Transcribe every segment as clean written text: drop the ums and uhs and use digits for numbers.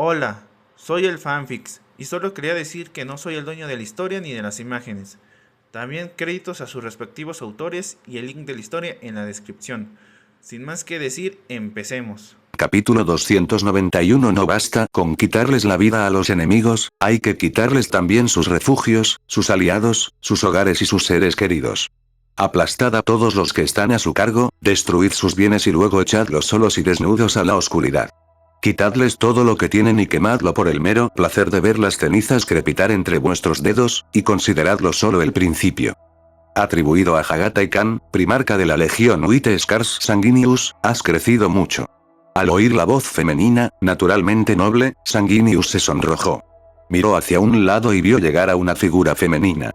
Hola, soy el Fanfix y solo quería decir que no soy el dueño de la historia ni de las imágenes. También créditos a sus respectivos autores y el link de la historia en la descripción. Sin más que decir, empecemos. Capítulo 291. No basta con quitarles la vida a los enemigos, hay que quitarles también sus refugios, sus aliados, sus hogares y sus seres queridos. Aplastad a todos los que están a su cargo, destruid sus bienes y luego echadlos solos y desnudos a la oscuridad. Quitadles todo lo que tienen y quemadlo por el mero placer de ver las cenizas crepitar entre vuestros dedos, y consideradlo solo el principio. Atribuido a Hagatai Khan, primarca de la Legión White Scars Sanguinius, has crecido mucho. Al oír la voz femenina, naturalmente noble, Sanguinius se sonrojó. Miró hacia un lado y vio llegar a una figura femenina.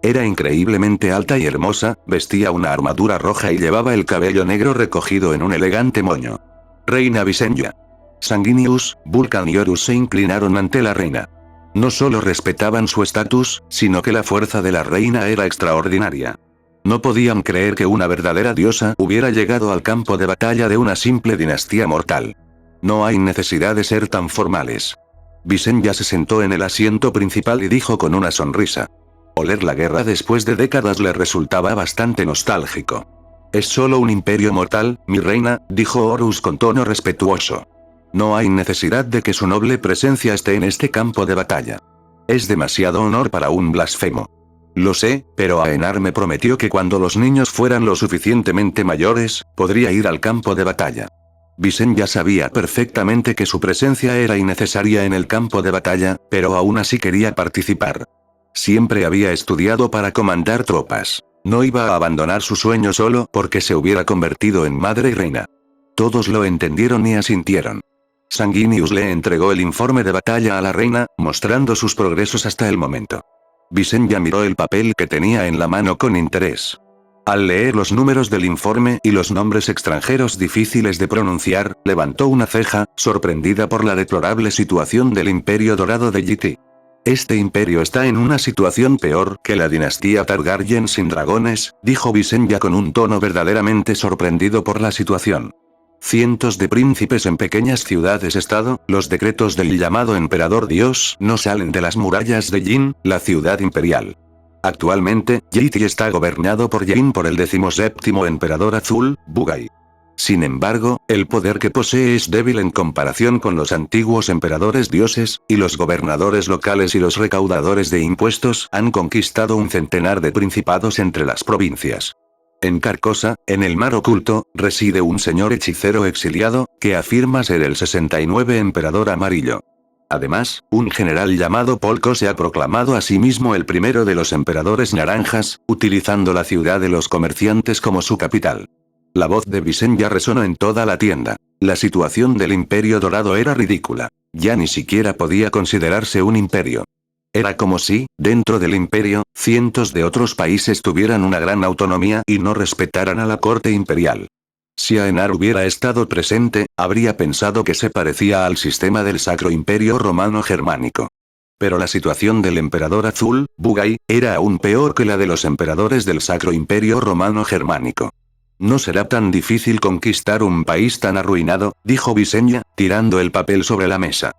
Era increíblemente alta y hermosa, vestía una armadura roja y llevaba el cabello negro recogido en un elegante moño. Reina Visenya. Sanguinius, Vulcan y Horus se inclinaron ante la reina. No solo respetaban su estatus, sino que la fuerza de la reina era extraordinaria. No podían creer que una verdadera diosa hubiera llegado al campo de batalla de una simple dinastía mortal. No hay necesidad de ser tan formales. Visenya se sentó en el asiento principal y dijo con una sonrisa. Oler la guerra después de décadas le resultaba bastante nostálgico. Es solo un imperio mortal, mi reina, dijo Horus con tono respetuoso. No hay necesidad de que su noble presencia esté en este campo de batalla. Es demasiado honor para un blasfemo. Lo sé, pero Aenar me prometió que cuando los niños fueran lo suficientemente mayores, podría ir al campo de batalla. Visenya sabía perfectamente que su presencia era innecesaria en el campo de batalla, pero aún así quería participar. Siempre había estudiado para comandar tropas. No iba a abandonar su sueño solo porque se hubiera convertido en madre y reina. Todos lo entendieron y asintieron. Sanguinius le entregó el informe de batalla a la reina, mostrando sus progresos hasta el momento. Visenya miró el papel que tenía en la mano con interés. Al leer los números del informe y los nombres extranjeros difíciles de pronunciar, levantó una ceja, sorprendida por la deplorable situación del Imperio Dorado de Yiti. Este imperio está en una situación peor que la dinastía Targaryen sin dragones, dijo Visenya con un tono verdaderamente sorprendido por la situación. Cientos de príncipes en pequeñas ciudades-estado, los decretos del llamado emperador Dios no salen de las murallas de Yin, la ciudad imperial. Actualmente, Yiti está gobernado por Yin por el 17º emperador azul, Bugai. Sin embargo, el poder que posee es débil en comparación con los antiguos emperadores dioses, y los gobernadores locales y los recaudadores de impuestos han conquistado un centenar de principados entre las provincias. En Carcosa, en el mar oculto, reside un señor hechicero exiliado, que afirma ser el 69 emperador amarillo. Además, un general llamado Polko se ha proclamado a sí mismo el primero de los emperadores naranjas, utilizando la ciudad de los comerciantes como su capital. La voz de Visenya resonó en toda la tienda. La situación del Imperio Dorado era ridícula. Ya ni siquiera podía considerarse un imperio. Era como si, dentro del imperio, cientos de otros países tuvieran una gran autonomía y no respetaran a la corte imperial. Si Aenar hubiera estado presente, habría pensado que se parecía al sistema del Sacro Imperio Romano Germánico. Pero la situación del emperador azul, Bugai, era aún peor que la de los emperadores del Sacro Imperio Romano Germánico. No será tan difícil conquistar un país tan arruinado, dijo Visenya, tirando el papel sobre la mesa.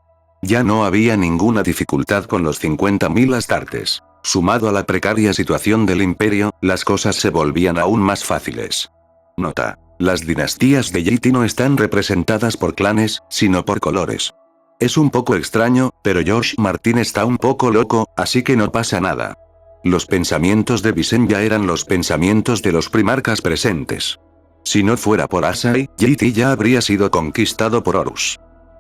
Ya no había ninguna dificultad con los 50.000 astartes. Sumado a la precaria situación del imperio, las cosas se volvían aún más fáciles. Nota. Las dinastías de Yiti no están representadas por clanes, sino por colores. Es un poco extraño, pero George Martin está un poco loco, así que no pasa nada. Los pensamientos de Visenya eran los pensamientos de los primarcas presentes. Si no fuera por Asai, Yiti ya habría sido conquistado por Horus.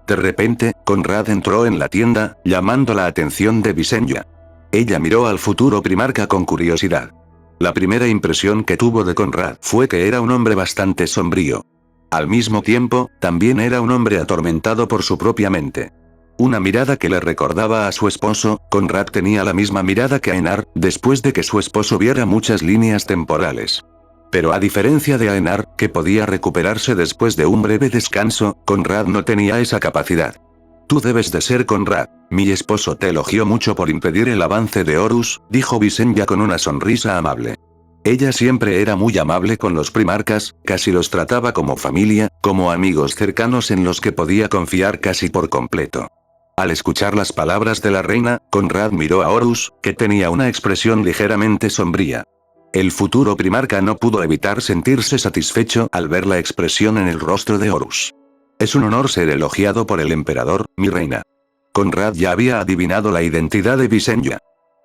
De repente, Conrad entró en la tienda, llamando la atención de Visenya. Ella miró al futuro primarca con curiosidad. La primera impresión que tuvo de Conrad fue que era un hombre bastante sombrío. Al mismo tiempo, también era un hombre atormentado por su propia mente. Una mirada que le recordaba a su esposo. Conrad tenía la misma mirada que Aenar, después de que su esposo viera muchas líneas temporales. Pero a diferencia de Aenar, que podía recuperarse después de un breve descanso, Conrad no tenía esa capacidad. Tú debes de ser Conrad. Mi esposo te elogió mucho por impedir el avance de Horus, dijo Visenya con una sonrisa amable. Ella siempre era muy amable con los primarcas, casi los trataba como familia, como amigos cercanos en los que podía confiar casi por completo. Al escuchar las palabras de la reina, Conrad miró a Horus, que tenía una expresión ligeramente sombría. El futuro primarca no pudo evitar sentirse satisfecho al ver la expresión en el rostro de Horus. Es un honor ser elogiado por el emperador, mi reina. Conrad ya había adivinado la identidad de Visenya.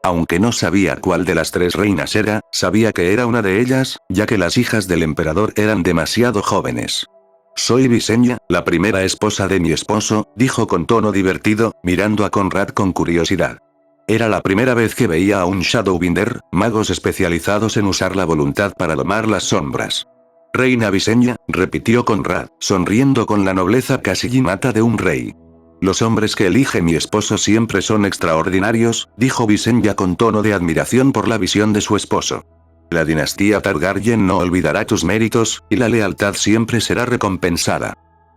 Aunque no sabía cuál de las tres reinas era, sabía que era una de ellas, ya que las hijas del emperador eran demasiado jóvenes. Soy Visenya, la primera esposa de mi esposo, dijo con tono divertido, mirando a Conrad con curiosidad. Era la primera vez que veía a un Shadowbinder, magos especializados en usar la voluntad para domar las sombras. Reina Visenya, repitió Conrad, sonriendo con la nobleza casi innata de un rey. Los hombres que elige mi esposo siempre son extraordinarios, dijo Visenya con tono de admiración por la visión de su esposo. La dinastía Targaryen no olvidará tus méritos, y la lealtad siempre será recompensada.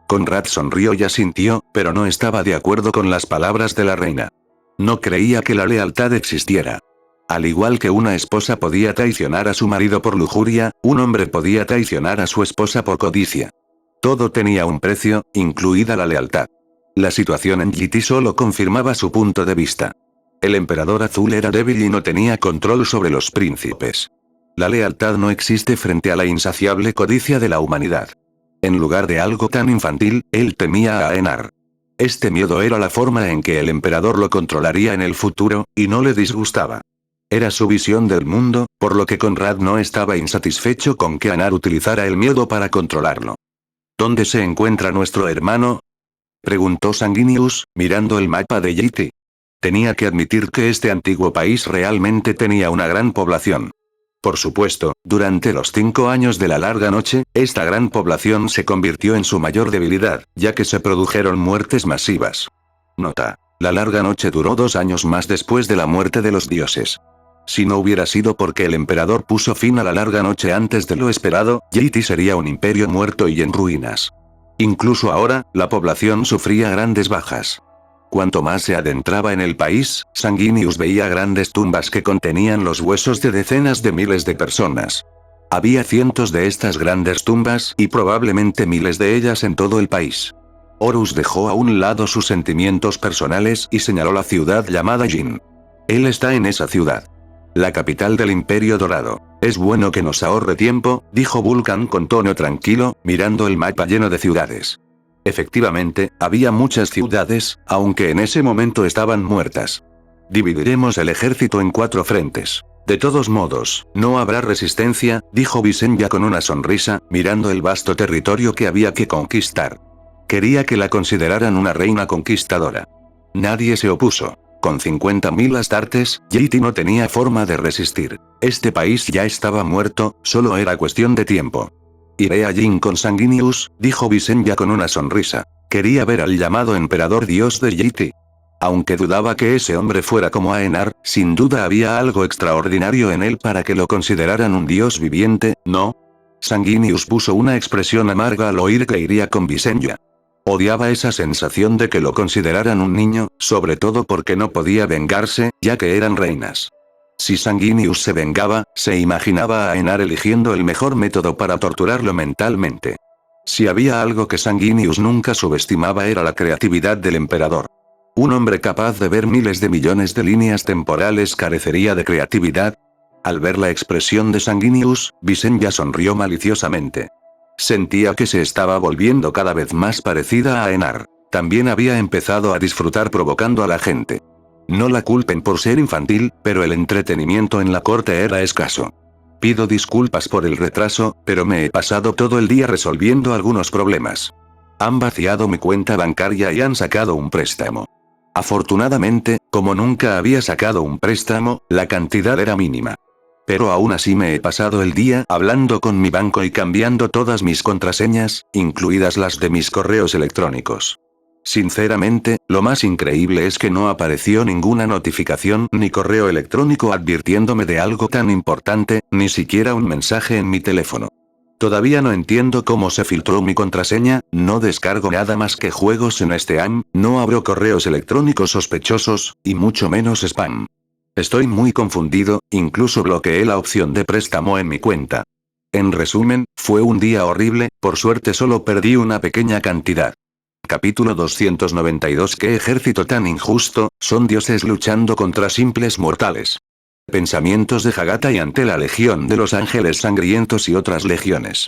Conrad sonrió y asintió, pero no estaba de acuerdo con las palabras de la reina. No creía que la lealtad existiera. Al igual que una esposa podía traicionar a su marido por lujuria, un hombre podía traicionar a su esposa por codicia. Todo tenía un precio, incluida la lealtad. La situación en GT solo confirmaba su punto de vista. El emperador azul era débil y no tenía control sobre los príncipes. La lealtad no existe frente a la insaciable codicia de la humanidad. En lugar de algo tan infantil, él temía a Aenar. Este miedo era la forma en que el emperador lo controlaría en el futuro, y no le disgustaba. Era su visión del mundo, por lo que Conrad no estaba insatisfecho con que Aenar utilizara el miedo para controlarlo. ¿Dónde se encuentra nuestro hermano?, preguntó Sanguinius, mirando el mapa de Yiti. Tenía que admitir que este antiguo país realmente tenía una gran población. Por supuesto, durante los 5 años de la larga noche, esta gran población se convirtió en su mayor debilidad, ya que se produjeron muertes masivas. Nota: la larga noche duró 2 años más después de la muerte de los dioses. Si no hubiera sido porque el emperador puso fin a la larga noche antes de lo esperado, Yiti sería un imperio muerto y en ruinas. Incluso ahora, la población sufría grandes bajas. Cuanto más se adentraba en el país, Sanguinius veía grandes tumbas que contenían los huesos de decenas de miles de personas. Había cientos de estas grandes tumbas, y probablemente miles de ellas en todo el país. Horus dejó a un lado sus sentimientos personales y señaló la ciudad llamada Jin. Él está en esa ciudad. La capital del Imperio Dorado. Es bueno que nos ahorre tiempo, dijo Vulcan con tono tranquilo, mirando el mapa lleno de ciudades. Efectivamente, había muchas ciudades, aunque en ese momento estaban muertas. Dividiremos el ejército en 4 frentes. De todos modos, no habrá resistencia, dijo Visenya con una sonrisa, mirando el vasto territorio que había que conquistar. Quería que la consideraran una reina conquistadora. Nadie se opuso. Con 50.000 astartes, Yiti no tenía forma de resistir. Este país ya estaba muerto, solo era cuestión de tiempo. Iré a Jin con Sanguinius, dijo Visenya con una sonrisa. Quería ver al llamado emperador dios de Yiti. Aunque dudaba que ese hombre fuera como Aenar, sin duda había algo extraordinario en él para que lo consideraran un dios viviente, ¿no? Sanguinius puso una expresión amarga al oír que iría con Visenya. Odiaba esa sensación de que lo consideraran un niño, sobre todo porque no podía vengarse, ya que eran reinas. Si Sanguinius se vengaba, se imaginaba a Aenar eligiendo el mejor método para torturarlo mentalmente. Si había algo que Sanguinius nunca subestimaba era la creatividad del emperador. Un hombre capaz de ver miles de millones de líneas temporales carecería de creatividad. Al ver la expresión de Sanguinius, Visenya sonrió maliciosamente. Sentía que se estaba volviendo cada vez más parecida a Aenar. También había empezado a disfrutar provocando a la gente. No la culpen por ser infantil, pero el entretenimiento en la corte era escaso. Pido disculpas por el retraso, pero me he pasado todo el día resolviendo algunos problemas. Han vaciado mi cuenta bancaria y han sacado un préstamo. Afortunadamente, como nunca había sacado un préstamo, la cantidad era mínima. Pero aún así me he pasado el día hablando con mi banco y cambiando todas mis contraseñas, incluidas las de mis correos electrónicos. Sinceramente, lo más increíble es que no apareció ninguna notificación ni correo electrónico advirtiéndome de algo tan importante, ni siquiera un mensaje en mi teléfono. Todavía no entiendo cómo se filtró mi contraseña, no descargo nada más que juegos en Steam, no abro correos electrónicos sospechosos, y mucho menos spam. Estoy muy confundido, incluso bloqueé la opción de préstamo en mi cuenta. En resumen, fue un día horrible, por suerte solo perdí una pequeña cantidad. Capítulo 292. ¿Qué ejército tan injusto? Son dioses luchando contra simples mortales. Pensamientos de Hagatai ante la legión de los ángeles sangrientos y otras legiones.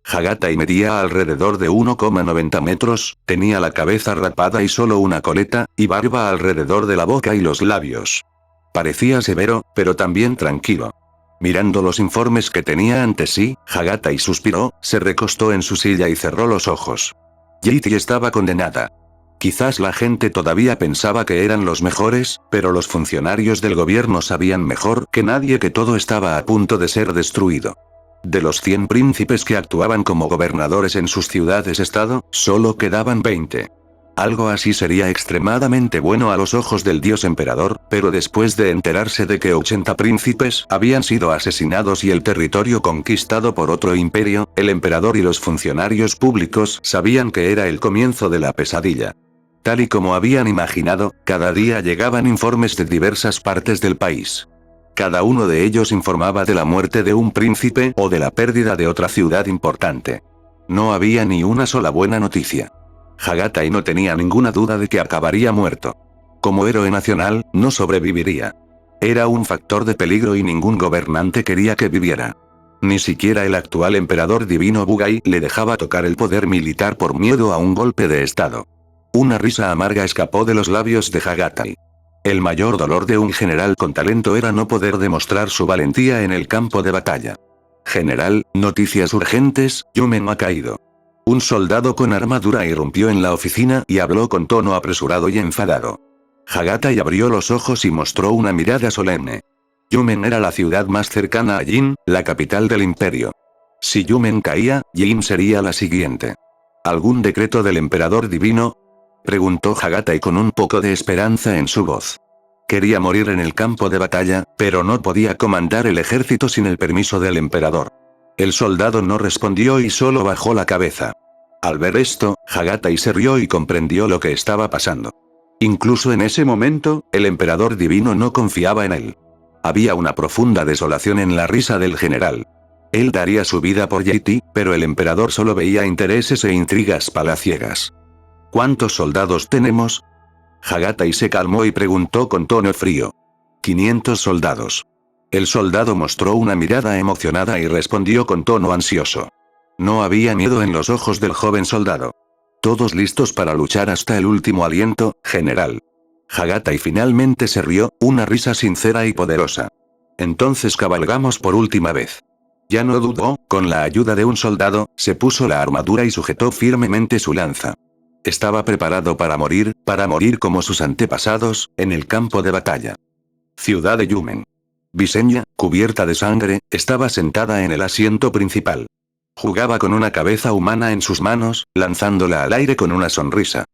Hagatai medía alrededor de 1,90 metros, tenía la cabeza rapada y solo una coleta, y barba alrededor de la boca y los labios. Parecía severo, pero también tranquilo. Mirando los informes que tenía ante sí, Hagatai suspiró, se recostó en su silla y cerró los ojos. Yiti estaba condenada. Quizás la gente todavía pensaba que eran los mejores, pero los funcionarios del gobierno sabían mejor que nadie que todo estaba a punto de ser destruido. De los 100 príncipes que actuaban como gobernadores en sus ciudades-estado, solo quedaban 20. Algo así sería extremadamente bueno a los ojos del dios emperador, pero después de enterarse de que 80 príncipes habían sido asesinados y el territorio conquistado por otro imperio, el emperador y los funcionarios públicos sabían que era el comienzo de la pesadilla. Tal y como habían imaginado, cada día llegaban informes de diversas partes del país. Cada uno de ellos informaba de la muerte de un príncipe o de la pérdida de otra ciudad importante. No había ni una sola buena noticia. Hagatai no tenía ninguna duda de que acabaría muerto. Como héroe nacional, no sobreviviría. Era un factor de peligro y ningún gobernante quería que viviera. Ni siquiera el actual emperador divino Bugai le dejaba tocar el poder militar por miedo a un golpe de estado. Una risa amarga escapó de los labios de Hagatai. El mayor dolor de un general con talento era no poder demostrar su valentía en el campo de batalla. General, noticias urgentes, Yumen ha caído. Un soldado con armadura irrumpió en la oficina y habló con tono apresurado y enfadado. Hagatai abrió los ojos y mostró una mirada solemne. Yumen era la ciudad más cercana a Yin, la capital del imperio. Si Yumen caía, Yin sería la siguiente. ¿Algún decreto del emperador divino?, preguntó Hagatai con un poco de esperanza en su voz. Quería morir en el campo de batalla, pero no podía comandar el ejército sin el permiso del emperador. El soldado no respondió y solo bajó la cabeza. Al ver esto, Hagatai se rió y comprendió lo que estaba pasando. Incluso en ese momento, el emperador divino no confiaba en él. Había una profunda desolación en la risa del general. Él daría su vida por Yiti, pero el emperador solo veía intereses e intrigas palaciegas. ¿Cuántos soldados tenemos? Hagatai se calmó y preguntó con tono frío. 500 soldados. El soldado mostró una mirada emocionada y respondió con tono ansioso. No había miedo en los ojos del joven soldado. Todos listos para luchar hasta el último aliento, general. Hagatai finalmente se rió, una risa sincera y poderosa. Entonces cabalgamos por última vez. Ya no dudó, con la ayuda de un soldado, se puso la armadura y sujetó firmemente su lanza. Estaba preparado para morir como sus antepasados, en el campo de batalla. Ciudad de Yumen. Visenya, cubierta de sangre, estaba sentada en el asiento principal. Jugaba con una cabeza humana en sus manos, lanzándola al aire con una sonrisa.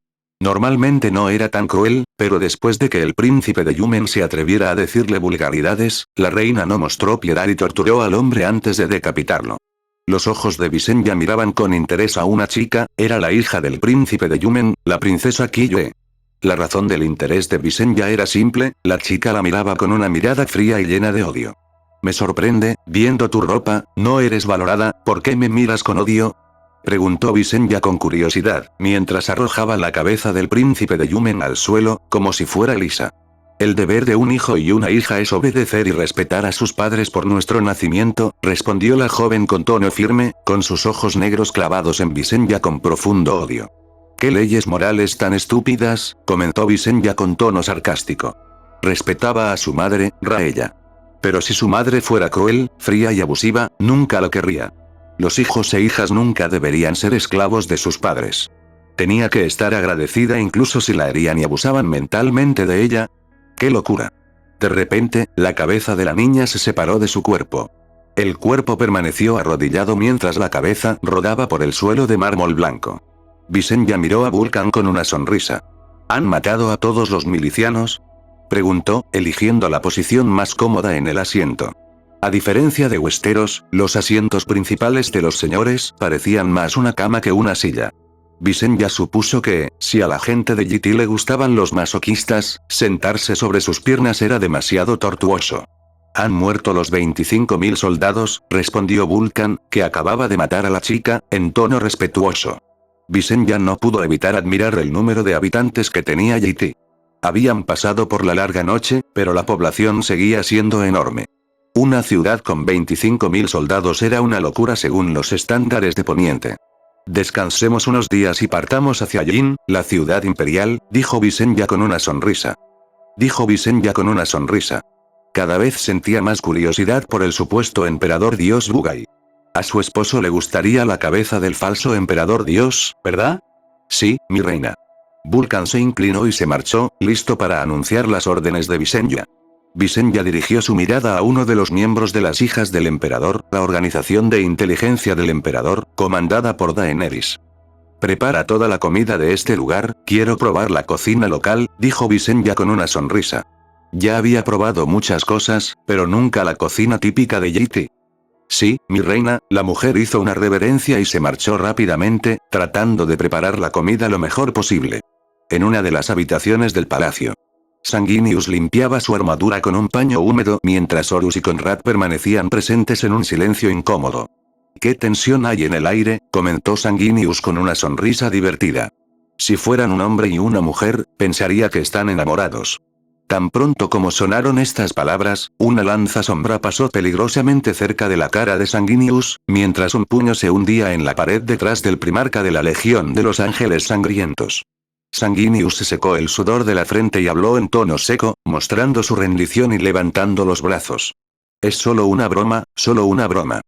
Normalmente no era tan cruel, pero después de que el príncipe de Yumen se atreviera a decirle vulgaridades, la reina no mostró piedad y torturó al hombre antes de decapitarlo. Los ojos de Visenya miraban con interés a una chica, era la hija del príncipe de Yumen, la princesa Kiyue. La razón del interés de Visenya era simple, la chica la miraba con una mirada fría y llena de odio. Me sorprende, viendo tu ropa, no eres valorada, ¿por qué me miras con odio?, preguntó Visenya con curiosidad, mientras arrojaba la cabeza del príncipe de Yumen al suelo, como si fuera lisa. El deber de un hijo y una hija es obedecer y respetar a sus padres por nuestro nacimiento, respondió la joven con tono firme, con sus ojos negros clavados en Visenya con profundo odio. ¿Qué leyes morales tan estúpidas?, comentó Visenya con tono sarcástico. Respetaba a su madre, Raella. Pero si su madre fuera cruel, fría y abusiva, nunca lo querría. Los hijos e hijas nunca deberían ser esclavos de sus padres. Tenía que estar agradecida incluso si la herían y abusaban mentalmente de ella. ¡Qué locura! De repente, la cabeza de la niña se separó de su cuerpo. El cuerpo permaneció arrodillado mientras la cabeza rodaba por el suelo de mármol blanco. Visenya miró a Vulcan con una sonrisa. ¿Han matado a todos los milicianos?, preguntó, eligiendo la posición más cómoda en el asiento. A diferencia de Westeros, los asientos principales de los señores parecían más una cama que una silla. Visenya supuso que, si a la gente de Yiti le gustaban los masoquistas, sentarse sobre sus piernas era demasiado tortuoso. Han muerto los 25.000 soldados, respondió Vulcan, que acababa de matar a la chica, en tono respetuoso. Visenya no pudo evitar admirar el número de habitantes que tenía Yiti. Habían pasado por la larga noche, pero la población seguía siendo enorme. Una ciudad con 25.000 soldados era una locura según los estándares de Poniente. Descansemos unos días y partamos hacia Yin, la ciudad imperial, dijo Visenya con una sonrisa. Cada vez sentía más curiosidad por el supuesto emperador dios Bugai. A su esposo le gustaría la cabeza del falso emperador dios, ¿verdad? Sí, mi reina. Vulcan se inclinó y se marchó, listo para anunciar las órdenes de Visenya. Visenya dirigió su mirada a uno de los miembros de las hijas del emperador, la organización de inteligencia del emperador, comandada por Daenerys. Prepara toda la comida de este lugar, quiero probar la cocina local, dijo Visenya con una sonrisa. Ya había probado muchas cosas, pero nunca la cocina típica de Yiti. Sí, mi reina, la mujer hizo una reverencia y se marchó rápidamente, tratando de preparar la comida lo mejor posible. En una de las habitaciones del palacio, Sanguinius limpiaba su armadura con un paño húmedo mientras Horus y Conrad permanecían presentes en un silencio incómodo. «¿Qué tensión hay en el aire?», comentó Sanguinius con una sonrisa divertida. «Si fueran un hombre y una mujer, pensaría que están enamorados». Tan pronto como sonaron estas palabras, una lanza sombra pasó peligrosamente cerca de la cara de Sanguinius, mientras un puño se hundía en la pared detrás del primarca de la Legión de los Ángeles Sangrientos. Sanguinius se secó el sudor de la frente y habló en tono seco, mostrando su rendición y levantando los brazos. «Es solo una broma, solo una broma».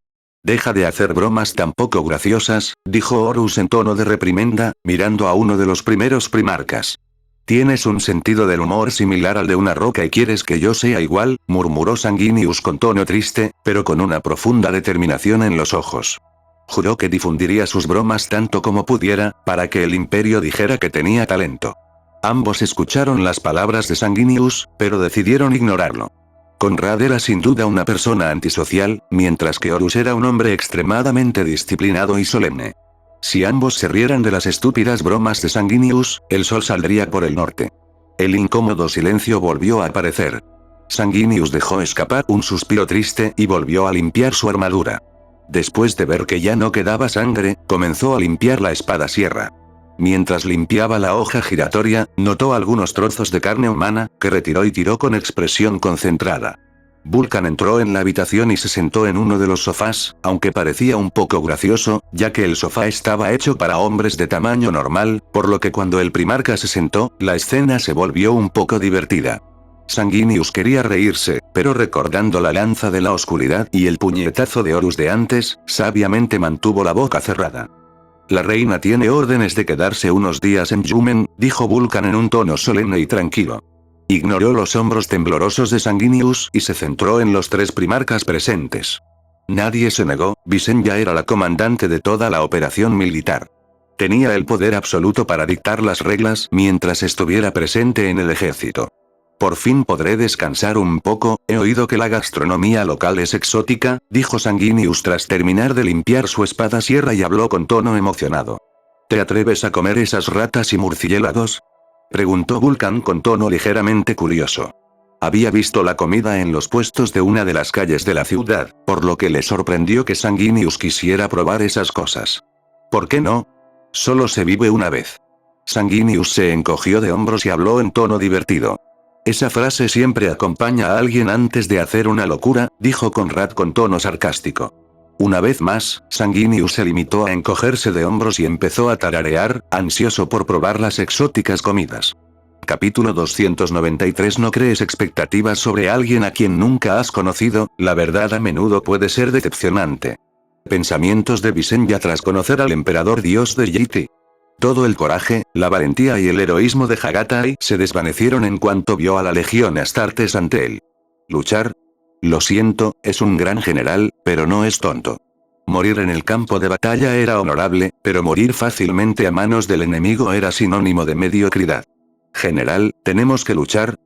«Deja de hacer bromas tan poco graciosas», dijo Horus en tono de reprimenda, mirando a uno de los primeros primarcas. «Tienes un sentido del humor similar al de una roca y quieres que yo sea igual», murmuró Sanguinius con tono triste, pero con una profunda determinación en los ojos. Juró que difundiría sus bromas tanto como pudiera, para que el imperio dijera que tenía talento. Ambos escucharon las palabras de Sanguinius, pero decidieron ignorarlo. Conrad era sin duda una persona antisocial, mientras que Horus era un hombre extremadamente disciplinado y solemne. Si ambos se rieran de las estúpidas bromas de Sanguinius, el sol saldría por el norte. El incómodo silencio volvió a aparecer. Sanguinius dejó escapar un suspiro triste y volvió a limpiar su armadura. Después de ver que ya no quedaba sangre, comenzó a limpiar la espada sierra. Mientras limpiaba la hoja giratoria, notó algunos trozos de carne humana, que retiró y tiró con expresión concentrada. Vulcan entró en la habitación y se sentó en uno de los sofás, aunque parecía un poco gracioso, ya que el sofá estaba hecho para hombres de tamaño normal, por lo que cuando el primarca se sentó, la escena se volvió un poco divertida. Sanguinius quería reírse, pero recordando la lanza de la oscuridad y el puñetazo de Horus de antes, sabiamente mantuvo la boca cerrada. «La reina tiene órdenes de quedarse unos días en Yumen», dijo Vulcan en un tono solemne y tranquilo. Ignoró los hombros temblorosos de Sanguinius y se centró en los tres primarcas presentes. Nadie se negó, Visenya era la comandante de toda la operación militar. Tenía el poder absoluto para dictar las reglas mientras estuviera presente en el ejército. «Por fin podré descansar un poco, he oído que la gastronomía local es exótica», dijo Sanguinius tras terminar de limpiar su espada sierra y habló con tono emocionado. «¿Te atreves a comer esas ratas y murciélagos?», preguntó Vulcan con tono ligeramente curioso. Había visto la comida en los puestos de una de las calles de la ciudad, por lo que le sorprendió que Sanguinius quisiera probar esas cosas. «¿Por qué no? Solo se vive una vez». Sanguinius se encogió de hombros y habló en tono divertido. «Esa frase siempre acompaña a alguien antes de hacer una locura», dijo Conrad con tono sarcástico. Una vez más, Sanguinius se limitó a encogerse de hombros y empezó a tararear, ansioso por probar las exóticas comidas. Capítulo 293. ¿No crees expectativas sobre alguien a quien nunca has conocido? La verdad a menudo puede ser decepcionante. Pensamientos de Visenya tras conocer al emperador dios de Yiti. Todo el coraje, la valentía y el heroísmo de Hagatai se desvanecieron en cuanto vio a la legión Astartes ante él. ¿Luchar? Lo siento, es un gran general, pero no es tonto. Morir en el campo de batalla era honorable, pero morir fácilmente a manos del enemigo era sinónimo de mediocridad. «General, ¿tenemos que luchar?»,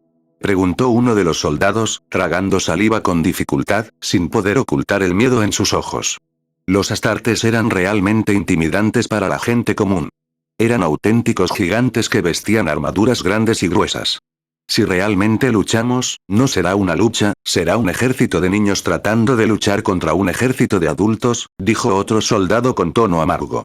preguntó uno de los soldados, tragando saliva con dificultad, sin poder ocultar el miedo en sus ojos. Los Astartes eran realmente intimidantes para la gente común. Eran auténticos gigantes que vestían armaduras grandes y gruesas. «Si realmente luchamos, no será una lucha, será un ejército de niños tratando de luchar contra un ejército de adultos», dijo otro soldado con tono amargo.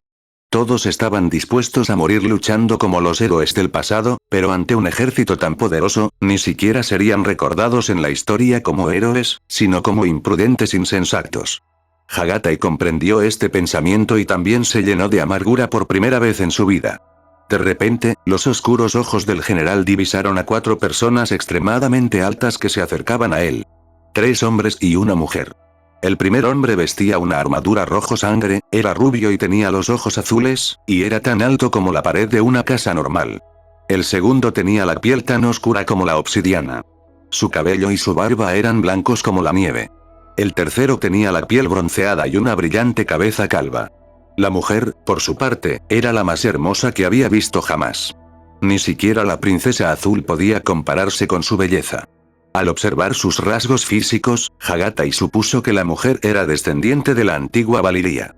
Todos estaban dispuestos a morir luchando como los héroes del pasado, pero ante un ejército tan poderoso, ni siquiera serían recordados en la historia como héroes, sino como imprudentes insensatos. Hagatai comprendió este pensamiento y también se llenó de amargura por primera vez en su vida. De repente, los oscuros ojos del general divisaron a 4 personas extremadamente altas que se acercaban a él. 3 hombres y una mujer. El primer hombre vestía una armadura rojo sangre, era rubio y tenía los ojos azules, y era tan alto como la pared de una casa normal. El segundo tenía la piel tan oscura como la obsidiana. Su cabello y su barba eran blancos como la nieve. El tercero tenía la piel bronceada y una brillante cabeza calva. La mujer, por su parte, era la más hermosa que había visto jamás. Ni siquiera la princesa azul podía compararse con su belleza. Al observar sus rasgos físicos, Hagatai supuso que la mujer era descendiente de la antigua Valiria.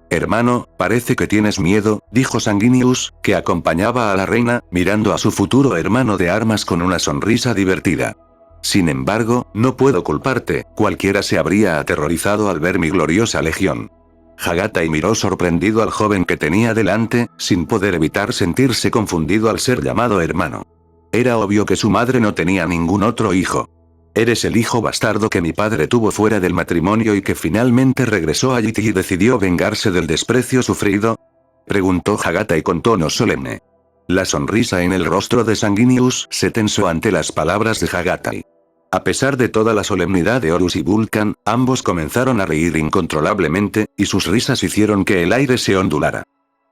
«Hermano, parece que tienes miedo», dijo Sanguinius, que acompañaba a la reina, mirando a su futuro hermano de armas con una sonrisa divertida. «Sin embargo, no puedo culparte, cualquiera se habría aterrorizado al ver mi gloriosa legión». Hagatai miró sorprendido al joven que tenía delante, sin poder evitar sentirse confundido al ser llamado hermano. Era obvio que su madre no tenía ningún otro hijo. «¿Eres el hijo bastardo que mi padre tuvo fuera del matrimonio y que finalmente regresó a Yiti y decidió vengarse del desprecio sufrido?», preguntó Hagatai con tono solemne. La sonrisa en el rostro de Sanguinius se tensó ante las palabras de Hagatai. A pesar de toda la solemnidad de Horus y Vulcan, ambos comenzaron a reír incontrolablemente, y sus risas hicieron que el aire se ondulara.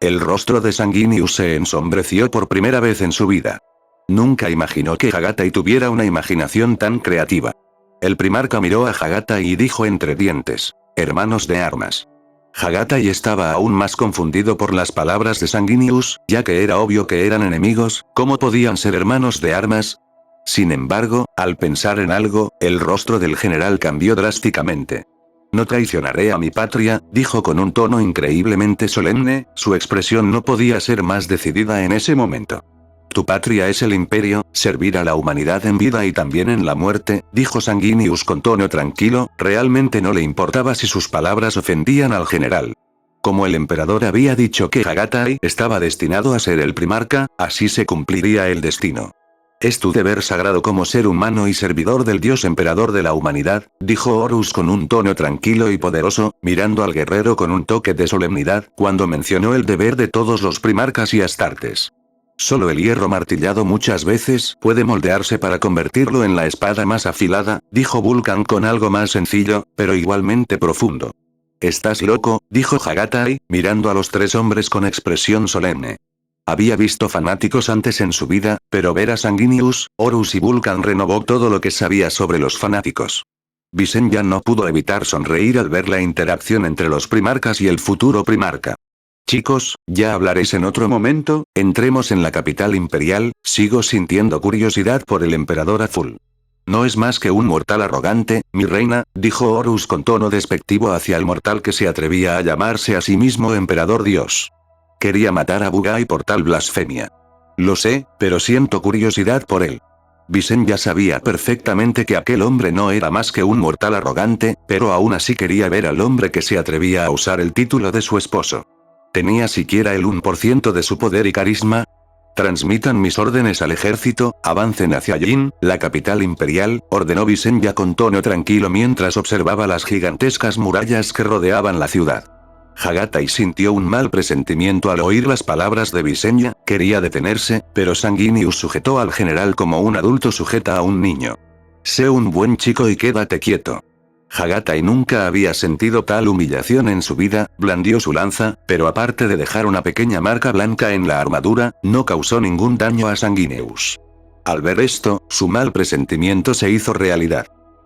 El rostro de Sanguinius se ensombreció por primera vez en su vida. Nunca imaginó que Hagatai tuviera una imaginación tan creativa. El primarca miró a Hagatai y dijo entre dientes: «Hermanos de armas». Hagatai estaba aún más confundido por las palabras de Sanguinius, ya que era obvio que eran enemigos. ¿Cómo podían ser hermanos de armas? Sin embargo, al pensar en algo, el rostro del general cambió drásticamente. «No traicionaré a mi patria», dijo con un tono increíblemente solemne, su expresión no podía ser más decidida en ese momento. «Tu patria es el imperio, servir a la humanidad en vida y también en la muerte», dijo Sanguinius con tono tranquilo, realmente no le importaba si sus palabras ofendían al general. Como el emperador había dicho que Hagatai estaba destinado a ser el primarca, así se cumpliría el destino. «Es tu deber sagrado como ser humano y servidor del dios emperador de la humanidad», dijo Horus con un tono tranquilo y poderoso, mirando al guerrero con un toque de solemnidad, cuando mencionó el deber de todos los primarcas y astartes. «Solo el hierro martillado muchas veces puede moldearse para convertirlo en la espada más afilada», dijo Vulcan con algo más sencillo, pero igualmente profundo. «¿Estás loco?», dijo Hagatai, mirando a los 3 hombres con expresión solemne. Había visto fanáticos antes en su vida, pero ver a Sanguinius, Horus y Vulcan renovó todo lo que sabía sobre los fanáticos. Visenya no pudo evitar sonreír al ver la interacción entre los primarcas y el futuro primarca. «Chicos, ya hablaréis en otro momento, entremos en la capital imperial, sigo sintiendo curiosidad por el emperador azul». «No es más que un mortal arrogante, mi reina», dijo Horus con tono despectivo hacia el mortal que se atrevía a llamarse a sí mismo emperador dios. «Quería matar a Bugai por tal blasfemia. Lo sé, pero siento curiosidad por él». Visenya sabía perfectamente que aquel hombre no era más que un mortal arrogante, pero aún así quería ver al hombre que se atrevía a usar el título de su esposo. ¿Tenía siquiera el 1% de su poder y carisma? «Transmitan mis órdenes al ejército, avancen hacia Yin, la capital imperial», ordenó Visenya con tono tranquilo mientras observaba las gigantescas murallas que rodeaban la ciudad. Hagatai sintió un mal presentimiento al oír las palabras de Visenya, quería detenerse, pero Sanguinius sujetó al general como un adulto sujeta a un niño. «Sé un buen chico y quédate quieto». Hagatai nunca había sentido tal humillación en su vida, blandió su lanza, pero aparte de dejar una pequeña marca blanca en la armadura, no causó ningún daño a Sanguinius. Al ver esto, su mal presentimiento se hizo realidad.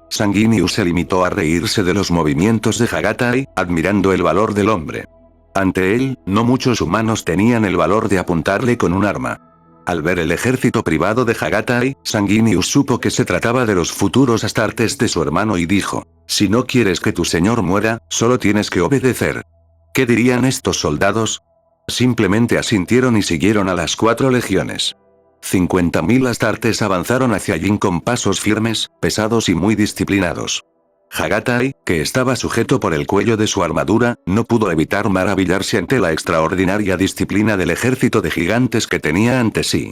Sanguinius se limitó a reírse de los movimientos de Hagatai, admirando el valor del hombre. Ante él, no muchos humanos tenían el valor de apuntarle con un arma. Al ver el ejército privado de Hagatai, Sanguinius supo que se trataba de los futuros astartes de su hermano y dijo: «Si no quieres que tu señor muera, solo tienes que obedecer». ¿Qué dirían estos soldados? Simplemente asintieron y siguieron a las 4 legiones. 50.000 astartes avanzaron hacia Yin con pasos firmes, pesados y muy disciplinados. Hagatai, que estaba sujeto por el cuello de su armadura, no pudo evitar maravillarse ante la extraordinaria disciplina del ejército de gigantes que tenía ante sí.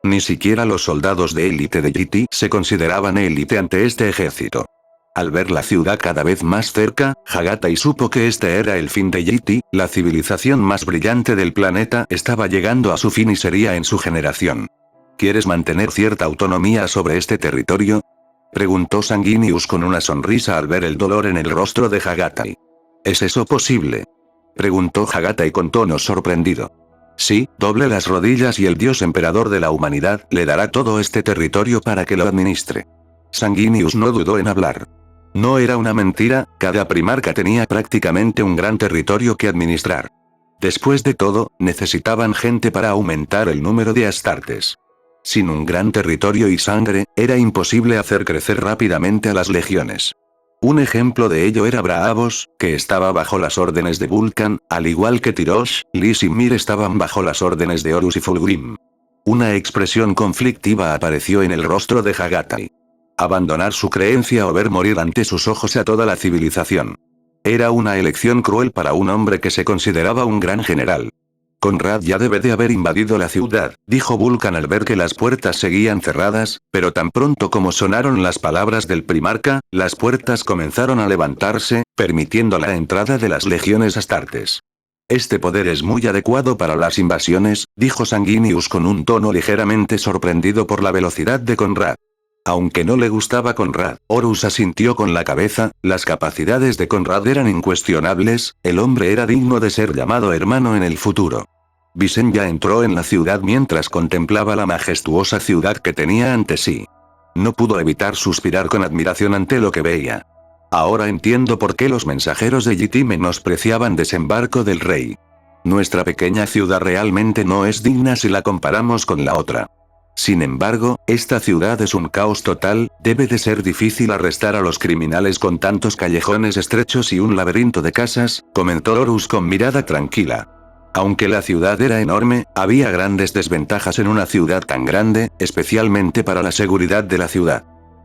Ni siquiera los soldados de élite de GT se consideraban élite ante este ejército. Al ver la ciudad cada vez más cerca, Hagatai supo que este era el fin de GT, la civilización más brillante del planeta estaba llegando a su fin y sería en su generación. ¿Quieres mantener cierta autonomía sobre este territorio?, preguntó Sanguinius con una sonrisa al ver el dolor en el rostro de Hagatai. ¿Es eso posible?, preguntó Hagatai con tono sorprendido. Sí, doble las rodillas y el dios emperador de la humanidad le dará todo este territorio para que lo administre. Sanguinius no dudó en hablar. No era una mentira, cada primarca tenía prácticamente un gran territorio que administrar. Después de todo, necesitaban gente para aumentar el número de astartes. Sin un gran territorio y sangre, era imposible hacer crecer rápidamente a las legiones. Un ejemplo de ello era Braavos, que estaba bajo las órdenes de Vulcan, al igual que Tirosh, Lis y Mir estaban bajo las órdenes de Horus y Fulgrim. Una expresión conflictiva apareció en el rostro de Hagatai. Abandonar su creencia o ver morir ante sus ojos a toda la civilización. Era una elección cruel para un hombre que se consideraba un gran general. Conrad ya debe de haber invadido la ciudad, dijo Vulcan al ver que las puertas seguían cerradas, pero tan pronto como sonaron las palabras del primarca, las puertas comenzaron a levantarse, permitiendo la entrada de las legiones astartes. Este poder es muy adecuado para las invasiones, dijo Sanguinius con un tono ligeramente sorprendido por la velocidad de Conrad. Aunque no le gustaba Conrad, Horus asintió con la cabeza, las capacidades de Conrad eran incuestionables, el hombre era digno de ser llamado hermano en el futuro. Visenya entró en la ciudad mientras contemplaba la majestuosa ciudad que tenía ante sí. No pudo evitar suspirar con admiración ante lo que veía. Ahora entiendo por qué los mensajeros de GT menospreciaban Desembarco del Rey. Nuestra pequeña ciudad realmente no es digna si la comparamos con la otra. Sin embargo, esta ciudad es un caos total, debe de ser difícil arrestar a los criminales con tantos callejones estrechos y un laberinto de casas, comentó Horus con mirada tranquila. Aunque la ciudad era enorme, había grandes desventajas en una ciudad tan grande, especialmente para la seguridad de la ciudad.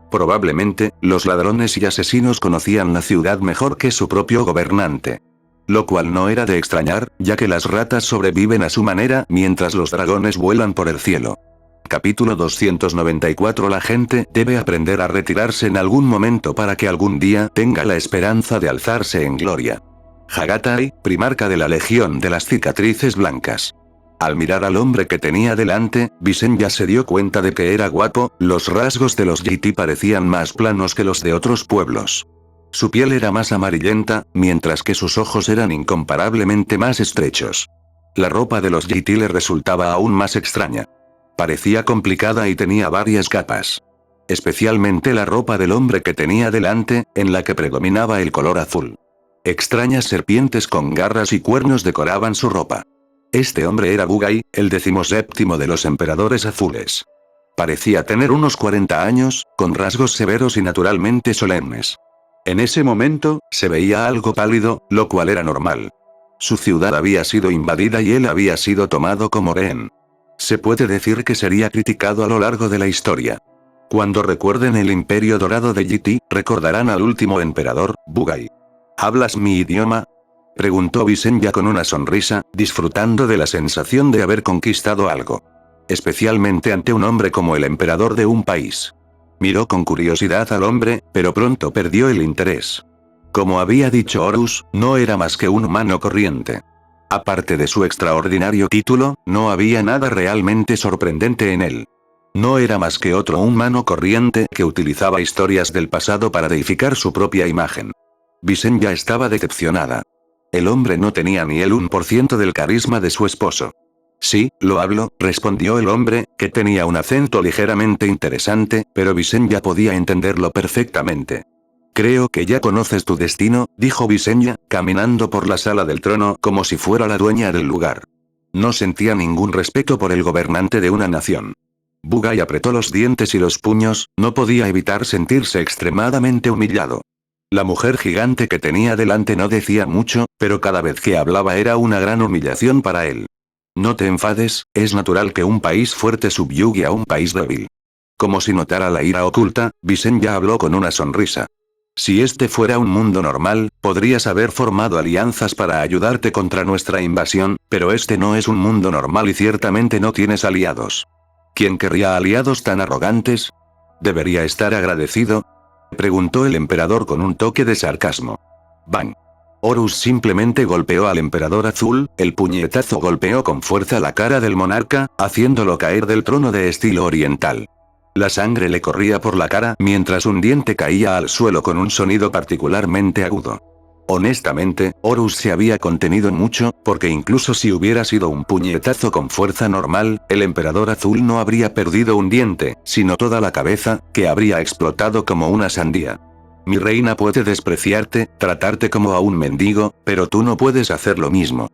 Probablemente, los ladrones y asesinos conocían la ciudad mejor que su propio gobernante. Lo cual no era de extrañar, ya que las ratas sobreviven a su manera mientras los dragones vuelan por el cielo. Capítulo 294. La gente debe aprender a retirarse en algún momento para que algún día tenga la esperanza de alzarse en gloria. Hagatai, primarca de la Legión de las Cicatrices Blancas. Al mirar al hombre que tenía delante, Visenya se dio cuenta de que era guapo, los rasgos de los GT parecían más planos que los de otros pueblos. Su piel era más amarillenta, mientras que sus ojos eran incomparablemente más estrechos. La ropa de los GT le resultaba aún más extraña. Parecía complicada y tenía varias capas. Especialmente la ropa del hombre que tenía delante, en la que predominaba el color azul. Extrañas serpientes con garras y cuernos decoraban su ropa. Este hombre era Bugai, el 17º de los emperadores azules. Parecía tener unos 40 años, con rasgos severos y naturalmente solemnes. En ese momento, se veía algo pálido, lo cual era normal. Su ciudad había sido invadida y él había sido tomado como rehén. Se puede decir que sería criticado a lo largo de la historia. Cuando recuerden el Imperio Dorado de GT, recordarán al último emperador, Bugai. ¿Hablas mi idioma?, preguntó Visenya con una sonrisa, disfrutando de la sensación de haber conquistado algo. Especialmente ante un hombre como el emperador de un país. Miró con curiosidad al hombre, pero pronto perdió el interés. Como había dicho Horus, no era más que un humano corriente. Aparte de su extraordinario título, no había nada realmente sorprendente en él. No era más que otro humano corriente que utilizaba historias del pasado para deificar su propia imagen. Visenya estaba decepcionada. El hombre no tenía ni el 1% del carisma de su esposo. Sí, lo hablo, respondió el hombre, que tenía un acento ligeramente interesante, pero Visenya podía entenderlo perfectamente. Creo que ya conoces tu destino, dijo Visenya, caminando por la sala del trono como si fuera la dueña del lugar. No sentía ningún respeto por el gobernante de una nación. Bugai apretó los dientes y los puños, no podía evitar sentirse extremadamente humillado. La mujer gigante que tenía delante no decía mucho, pero cada vez que hablaba era una gran humillación para él. No te enfades, es natural que un país fuerte subyugue a un país débil. Como si notara la ira oculta, Visenya habló con una sonrisa. Si este fuera un mundo normal, podrías haber formado alianzas para ayudarte contra nuestra invasión, pero este no es un mundo normal y ciertamente no tienes aliados. ¿Quién querría aliados tan arrogantes? ¿Debería estar agradecido?, preguntó el emperador con un toque de sarcasmo. ¡Bang! Horus simplemente golpeó al emperador azul, el puñetazo golpeó con fuerza la cara del monarca, haciéndolo caer del trono de estilo oriental. La sangre le corría por la cara mientras un diente caía al suelo con un sonido particularmente agudo. Honestamente, Horus se había contenido mucho, porque incluso si hubiera sido un puñetazo con fuerza normal, el emperador azul no habría perdido un diente, sino toda la cabeza, que habría explotado como una sandía. Mi reina puede despreciarte, tratarte como a un mendigo, pero tú no puedes hacer lo mismo.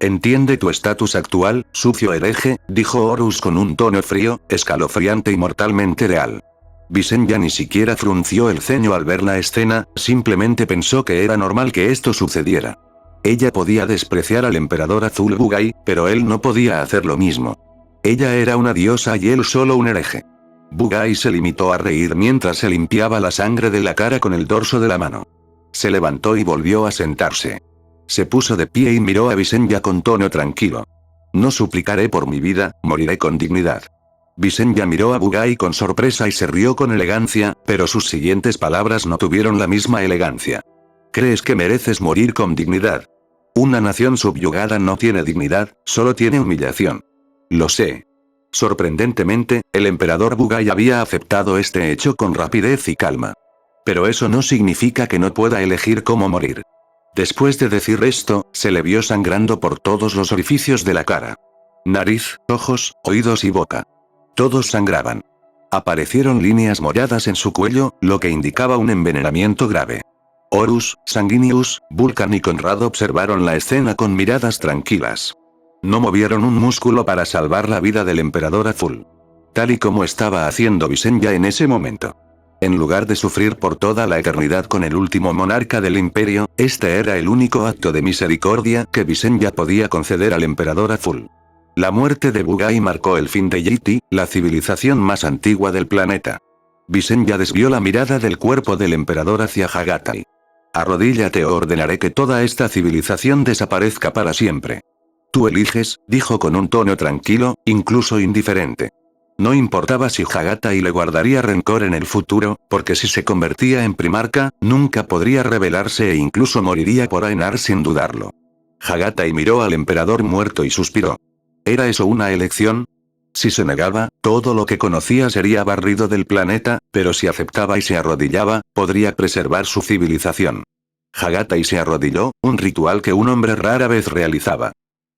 Entiende tu estatus actual, sucio hereje, dijo Horus con un tono frío, escalofriante y mortalmente real. Visenya ni siquiera frunció el ceño al ver la escena, simplemente pensó que era normal que esto sucediera. Ella podía despreciar al emperador azul Bugai, pero él no podía hacer lo mismo. Ella era una diosa y él solo un hereje. Bugai se limitó a reír mientras se limpiaba la sangre de la cara con el dorso de la mano. Se levantó y volvió a sentarse. Se puso de pie y miró a Visenya con tono tranquilo. No suplicaré por mi vida, moriré con dignidad. Visenya miró a Bugai con sorpresa y se rió con elegancia, pero sus siguientes palabras no tuvieron la misma elegancia. ¿Crees que mereces morir con dignidad? Una nación subyugada no tiene dignidad, solo tiene humillación. Lo sé. Sorprendentemente, el emperador Bugai había aceptado este hecho con rapidez y calma. Pero eso no significa que no pueda elegir cómo morir. Después de decir esto, se le vio sangrando por todos los orificios de la cara. Nariz, ojos, oídos y boca. Todos sangraban. Aparecieron líneas moradas en su cuello, lo que indicaba un envenenamiento grave. Horus, Sanguinius, Vulcan y Conrad observaron la escena con miradas tranquilas. No movieron un músculo para salvar la vida del emperador azul. Tal y como estaba haciendo Visenya en ese momento. En lugar de sufrir por toda la eternidad con el último monarca del imperio, este era el único acto de misericordia que Visenya podía conceder al emperador azul. La muerte de Bugai marcó el fin de Yiti, la civilización más antigua del planeta. Visenya desvió la mirada del cuerpo del emperador hacia Hagatai. Arrodíllate o ordenaré que toda esta civilización desaparezca para siempre. Tú eliges, dijo con un tono tranquilo, incluso indiferente. No importaba si Hagatai le guardaría rencor en el futuro, porque si se convertía en primarca, nunca podría rebelarse e incluso moriría por Aenar sin dudarlo. Hagatai miró al emperador muerto y suspiró. ¿Era eso una elección? Si se negaba, todo lo que conocía sería barrido del planeta, pero si aceptaba y se arrodillaba, podría preservar su civilización. Hagatai se arrodilló, un ritual que un hombre rara vez realizaba.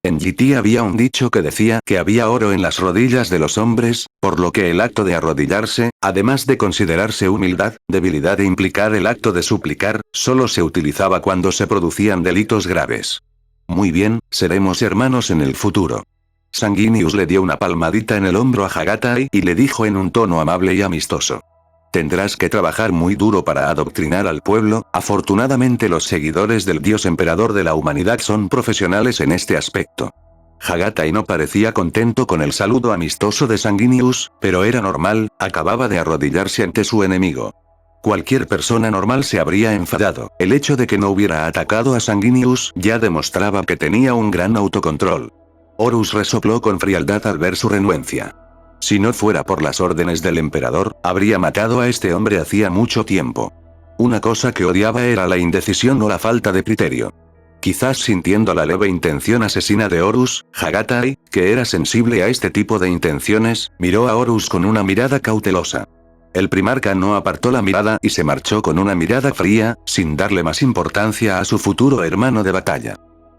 En Yiti había un dicho que decía que había oro en las rodillas de los hombres, por lo que el acto de arrodillarse, además de considerarse humildad, debilidad e implicar el acto de suplicar, solo se utilizaba cuando se producían delitos graves. Muy bien, seremos hermanos en el futuro. Sanguinius le dio una palmadita en el hombro a Hagatai y le dijo en un tono amable y amistoso. Tendrás que trabajar muy duro para adoctrinar al pueblo, afortunadamente los seguidores del dios emperador de la humanidad son profesionales en este aspecto. Hagatai no parecía contento con el saludo amistoso de Sanguinius, pero era normal, acababa de arrodillarse ante su enemigo. Cualquier persona normal se habría enfadado. El hecho de que no hubiera atacado a Sanguinius ya demostraba que tenía un gran autocontrol. Horus resopló con frialdad al ver su renuencia. Si no fuera por las órdenes del emperador, habría matado a este hombre hacía mucho tiempo. Una cosa que odiaba era la indecisión o la falta de criterio. Quizás sintiendo la leve intención asesina de Horus, Hagatai, que era sensible a este tipo de intenciones, miró a Horus con una mirada cautelosa. El primarca no apartó la mirada y se marchó con una mirada fría, sin darle más importancia a su futuro hermano de batalla.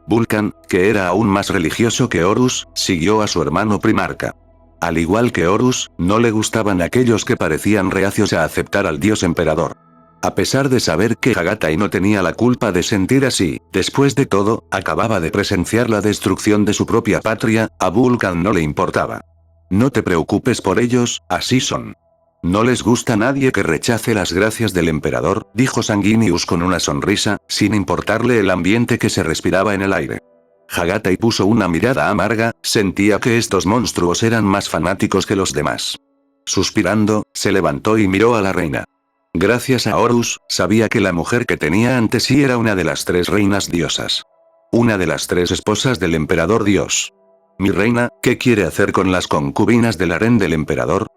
Vulcan, que era aún más religioso que Horus, siguió a su hermano primarca. Al igual que Horus, no le gustaban aquellos que parecían reacios a aceptar al dios emperador. A pesar de saber que Hagatai no tenía la culpa de sentir así, después de todo, acababa de presenciar la destrucción de su propia patria, a Vulcan no le importaba. No te preocupes por ellos, así son. No les gusta a nadie que rechace las gracias del emperador, dijo Sanguinius con una sonrisa, sin importarle el ambiente que se respiraba en el aire. Hagatai puso una mirada amarga, sentía que estos monstruos eran más fanáticos que los demás. Suspirando, se levantó y miró a la reina. Gracias a Horus, sabía que la mujer que tenía ante sí era una de las 3 reinas diosas. Una de las 3 esposas del emperador dios. Mi reina, ¿qué quiere hacer con las concubinas del harén del emperador?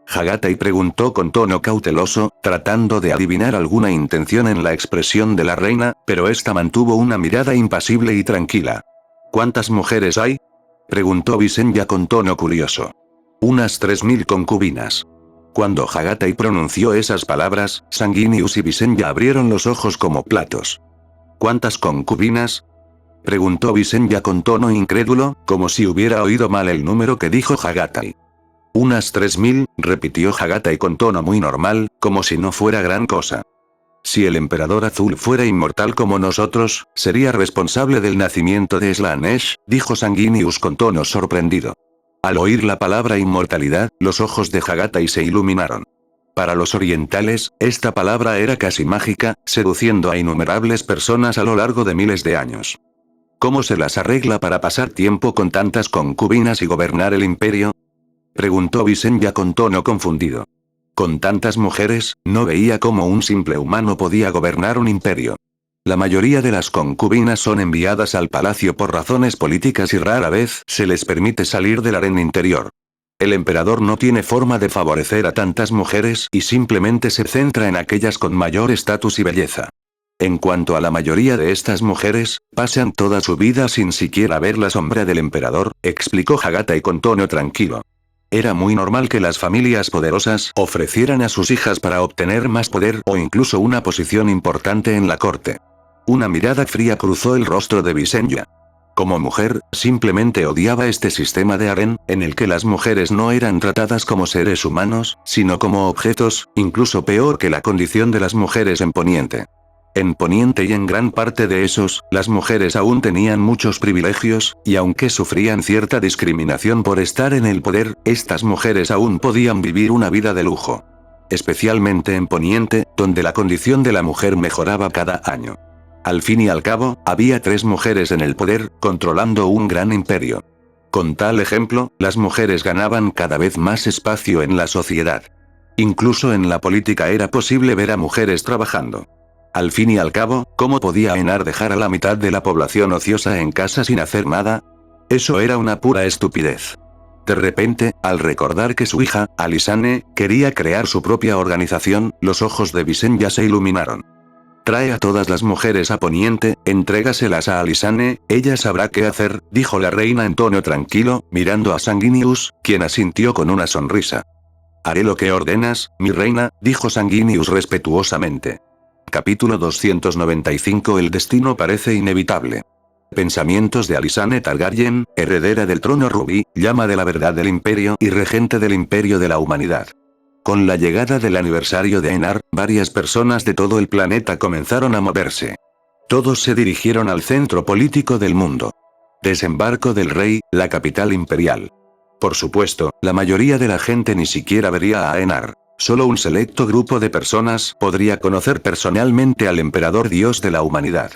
Hagatai preguntó con tono cauteloso, tratando de adivinar alguna intención en la expresión de la reina, pero ésta mantuvo una mirada impasible y tranquila. ¿Cuántas mujeres hay? Preguntó Visenya con tono curioso. Unas 3000 concubinas. Cuando Hagatai pronunció esas palabras, Sanguinius y Visenya abrieron los ojos como platos. ¿Cuántas concubinas? Preguntó Visenya con tono incrédulo, como si hubiera oído mal el número que dijo Hagatai. Unas 3000, repitió Hagatai con tono muy normal, como si no fuera gran cosa. Si el emperador azul fuera inmortal como nosotros, sería responsable del nacimiento de Slanesh, dijo Sanguinius con tono sorprendido. Al oír la palabra inmortalidad, los ojos de Hagatai se iluminaron. Para los orientales, esta palabra era casi mágica, seduciendo a innumerables personas a lo largo de miles de años. ¿Cómo se las arregla para pasar tiempo con tantas concubinas y gobernar el imperio? Preguntó Visenya con tono confundido. Con tantas mujeres, no veía cómo un simple humano podía gobernar un imperio. La mayoría de las concubinas son enviadas al palacio por razones políticas y rara vez se les permite salir del harén interior. El emperador no tiene forma de favorecer a tantas mujeres y simplemente se centra en aquellas con mayor estatus y belleza. En cuanto a la mayoría de estas mujeres, pasan toda su vida sin siquiera ver la sombra del emperador, explicó Hagatai con tono tranquilo. Era muy normal que las familias poderosas ofrecieran a sus hijas para obtener más poder o incluso una posición importante en la corte. Una mirada fría cruzó el rostro de Visenya. Como mujer, simplemente odiaba este sistema de harén, en el que las mujeres no eran tratadas como seres humanos, sino como objetos, incluso peor que la condición de las mujeres en Poniente. En Poniente y en gran parte de esos, las mujeres aún tenían muchos privilegios, y aunque sufrían cierta discriminación por estar en el poder, estas mujeres aún podían vivir una vida de lujo. Especialmente en Poniente, donde la condición de la mujer mejoraba cada año. Al fin y al cabo, había 3 mujeres en el poder, controlando un gran imperio. Con tal ejemplo, las mujeres ganaban cada vez más espacio en la sociedad. Incluso en la política era posible ver a mujeres trabajando. Al fin y al cabo, ¿cómo podía Enar dejar a la mitad de la población ociosa en casa sin hacer nada? Eso era una pura estupidez. De repente, al recordar que su hija, Alisane, quería crear su propia organización, los ojos de Visenya se iluminaron. Trae a todas las mujeres a Poniente, entrégaselas a Alisane, ella sabrá qué hacer, dijo la reina en tono tranquilo, mirando a Sanguinius, quien asintió con una sonrisa. Haré lo que ordenas, mi reina, dijo Sanguinius respetuosamente. Capítulo 295. El destino parece inevitable. Pensamientos de Alisane Targaryen, heredera del trono rubí, llama de la verdad del imperio y regente del imperio de la humanidad. Con la llegada del aniversario de Enar, varias personas de todo el planeta comenzaron a moverse. Todos se dirigieron al centro político del mundo. Desembarco del rey, la capital imperial. Por supuesto, la mayoría de la gente ni siquiera vería a Enar. Solo un selecto grupo de personas podría conocer personalmente al emperador dios de la humanidad.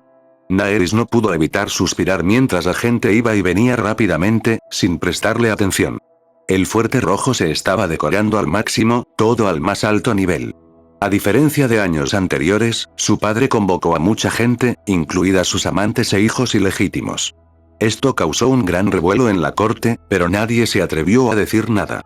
Naerys no pudo evitar suspirar mientras la gente iba y venía rápidamente, sin prestarle atención. El fuerte rojo se estaba decorando al máximo, todo al más alto nivel. A diferencia de años anteriores, su padre convocó a mucha gente, incluidas sus amantes e hijos ilegítimos. Esto causó un gran revuelo en la corte, pero nadie se atrevió a decir nada.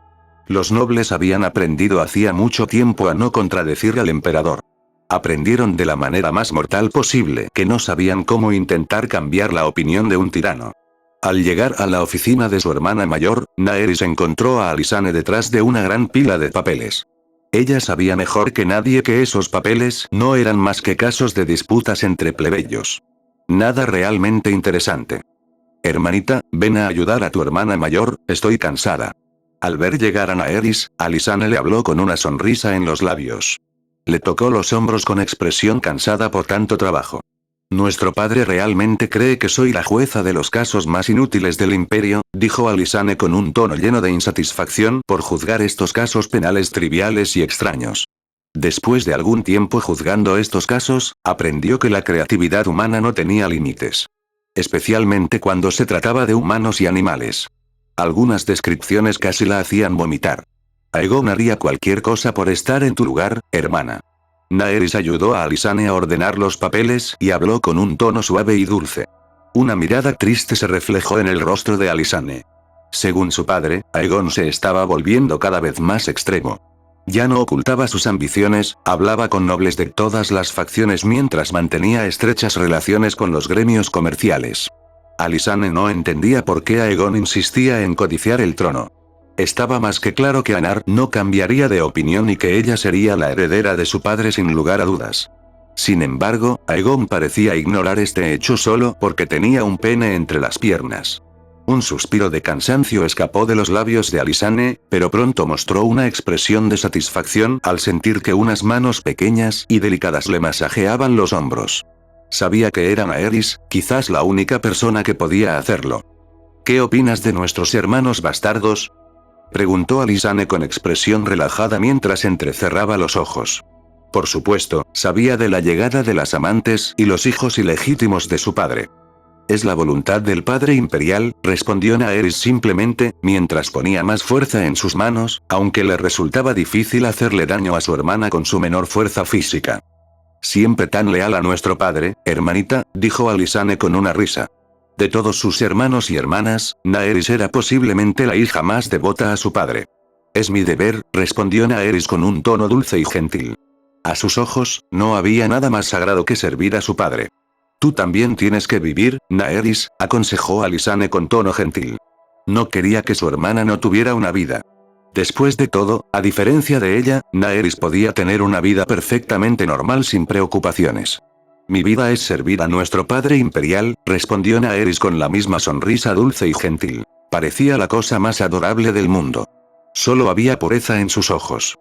Los nobles habían aprendido hacía mucho tiempo a no contradecir al emperador. Aprendieron de la manera más mortal posible que no sabían cómo intentar cambiar la opinión de un tirano. Al llegar a la oficina de su hermana mayor, Naerys encontró a Alisane detrás de una gran pila de papeles. Ella sabía mejor que nadie que esos papeles no eran más que casos de disputas entre plebeyos. Nada realmente interesante. Hermanita, ven a ayudar a tu hermana mayor, estoy cansada. Al ver llegar a Naerys, Alisane le habló con una sonrisa en los labios. Le tocó los hombros con expresión cansada por tanto trabajo. Nuestro padre realmente cree que soy la jueza de los casos más inútiles del imperio, dijo Alisane con un tono lleno de insatisfacción por juzgar estos casos penales triviales y extraños. Después de algún tiempo juzgando estos casos, aprendió que la creatividad humana no tenía límites. Especialmente cuando se trataba de humanos y animales. Algunas descripciones casi la hacían vomitar. Aegon haría cualquier cosa por estar en tu lugar, hermana. Naerys ayudó a Alysanne a ordenar los papeles y habló con un tono suave y dulce. Una mirada triste se reflejó en el rostro de Alysanne. Según su padre, Aegon se estaba volviendo cada vez más extremo. Ya no ocultaba sus ambiciones, hablaba con nobles de todas las facciones mientras mantenía estrechas relaciones con los gremios comerciales. Alysanne no entendía por qué Aegon insistía en codiciar el trono. Estaba más que claro que Anar no cambiaría de opinión y que ella sería la heredera de su padre sin lugar a dudas. Sin embargo, Aegon parecía ignorar este hecho solo porque tenía un pene entre las piernas. Un suspiro de cansancio escapó de los labios de Alysanne, pero pronto mostró una expresión de satisfacción al sentir que unas manos pequeñas y delicadas le masajeaban los hombros. Sabía que era Naerys, quizás la única persona que podía hacerlo. ¿Qué opinas de nuestros hermanos bastardos?, preguntó Alysanne con expresión relajada mientras entrecerraba los ojos. Por supuesto, sabía de la llegada de las amantes y los hijos ilegítimos de su padre. Es la voluntad del padre imperial, respondió Naerys simplemente, mientras ponía más fuerza en sus manos, aunque le resultaba difícil hacerle daño a su hermana con su menor fuerza física. Siempre tan leal a nuestro padre, hermanita, dijo Alysanne con una risa. De todos sus hermanos y hermanas, Naerys era posiblemente la hija más devota a su padre. Es mi deber, respondió Naerys con un tono dulce y gentil. A sus ojos, no había nada más sagrado que servir a su padre. Tú también tienes que vivir, Naerys, aconsejó Alysanne con tono gentil. No quería que su hermana no tuviera una vida. Después de todo, a diferencia de ella, Naerys podía tener una vida perfectamente normal sin preocupaciones. Mi vida es servir a nuestro padre imperial, respondió Naerys con la misma sonrisa dulce y gentil. Parecía la cosa más adorable del mundo. Solo había pureza en sus ojos.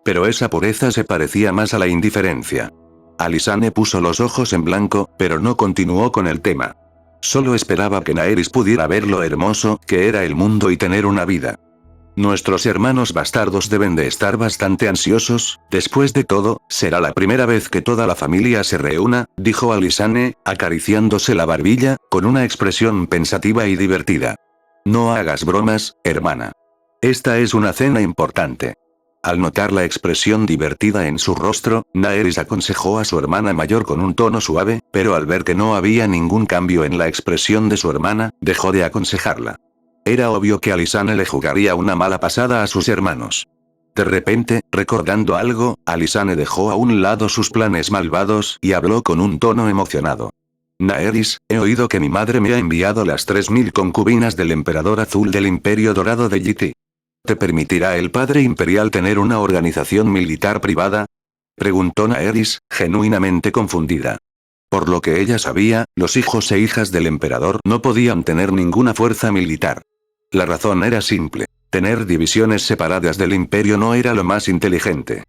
Pero esa pureza se parecía más a la indiferencia. Alysanne puso los ojos en blanco, pero no continuó con el tema. Solo esperaba que Naerys pudiera ver lo hermoso que era el mundo y tener una vida. Nuestros hermanos bastardos deben de estar bastante ansiosos, después de todo, será la primera vez que toda la familia se reúna, dijo Alysanne, acariciándose la barbilla, con una expresión pensativa y divertida. No hagas bromas, hermana. Esta es una cena importante. Al notar la expresión divertida en su rostro, Naerys aconsejó a su hermana mayor con un tono suave, pero al ver que no había ningún cambio en la expresión de su hermana, dejó de aconsejarla. Era obvio que Alysanne le jugaría una mala pasada a sus hermanos. De repente, recordando algo, Alysanne dejó a un lado sus planes malvados y habló con un tono emocionado. Naerys, he oído que mi madre me ha enviado las 3000 concubinas del emperador azul del Imperio Dorado de Ygritte. ¿Te permitirá el padre imperial tener una organización militar privada?, preguntó Naerys, genuinamente confundida. Por lo que ella sabía, los hijos e hijas del emperador no podían tener ninguna fuerza militar. La razón era simple. Tener divisiones separadas del imperio no era lo más inteligente.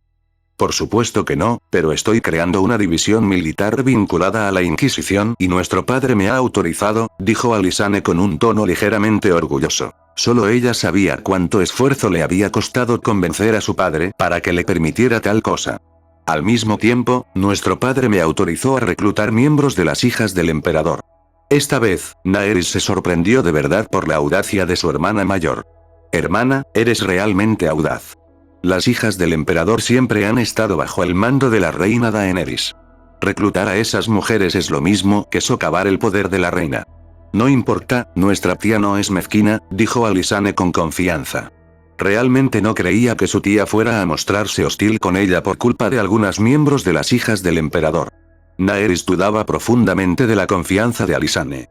Por supuesto que no, pero estoy creando una división militar vinculada a la Inquisición y nuestro padre me ha autorizado, dijo Alysanne con un tono ligeramente orgulloso. Solo ella sabía cuánto esfuerzo le había costado convencer a su padre para que le permitiera tal cosa. Al mismo tiempo, nuestro padre me autorizó a reclutar miembros de las hijas del emperador. Esta vez, Naerys se sorprendió de verdad por la audacia de su hermana mayor. Hermana, eres realmente audaz. Las hijas del emperador siempre han estado bajo el mando de la reina Daenerys. Reclutar a esas mujeres es lo mismo que socavar el poder de la reina. No importa, nuestra tía no es mezquina, dijo Alysanne con confianza. Realmente no creía que su tía fuera a mostrarse hostil con ella por culpa de algunas miembros de las hijas del emperador. Naerys dudaba profundamente de la confianza de Alysanne.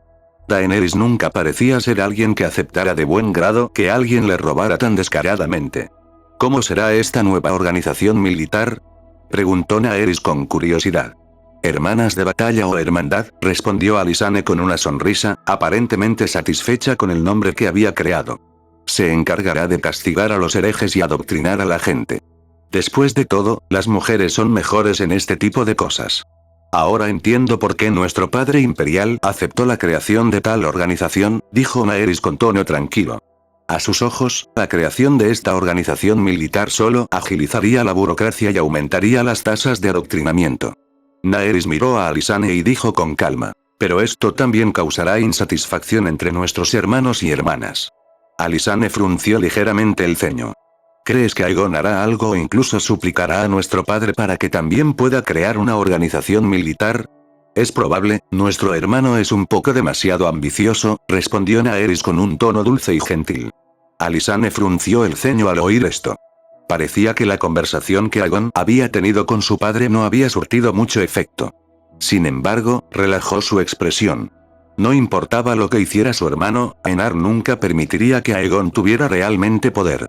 Daenerys nunca parecía ser alguien que aceptara de buen grado que alguien le robara tan descaradamente. ¿Cómo será esta nueva organización militar?, preguntó Naerys con curiosidad. Hermanas de batalla o hermandad, respondió Alysanne con una sonrisa, aparentemente satisfecha con el nombre que había creado. Se encargará de castigar a los herejes y adoctrinar a la gente. Después de todo, las mujeres son mejores en este tipo de cosas. Ahora entiendo por qué nuestro padre imperial aceptó la creación de tal organización, dijo Naerys con tono tranquilo. A sus ojos, la creación de esta organización militar solo agilizaría la burocracia y aumentaría las tasas de adoctrinamiento. Naerys miró a Alysanne y dijo con calma. Pero esto también causará insatisfacción entre nuestros hermanos y hermanas. Alysanne frunció ligeramente el ceño. ¿Crees que Aegon hará algo o incluso suplicará a nuestro padre para que también pueda crear una organización militar? Es probable, nuestro hermano es un poco demasiado ambicioso, respondió Naerys con un tono dulce y gentil. Alysanne frunció el ceño al oír esto. Parecía que la conversación que Aegon había tenido con su padre no había surtido mucho efecto. Sin embargo, relajó su expresión. No importaba lo que hiciera su hermano, Aenar nunca permitiría que Aegon tuviera realmente poder.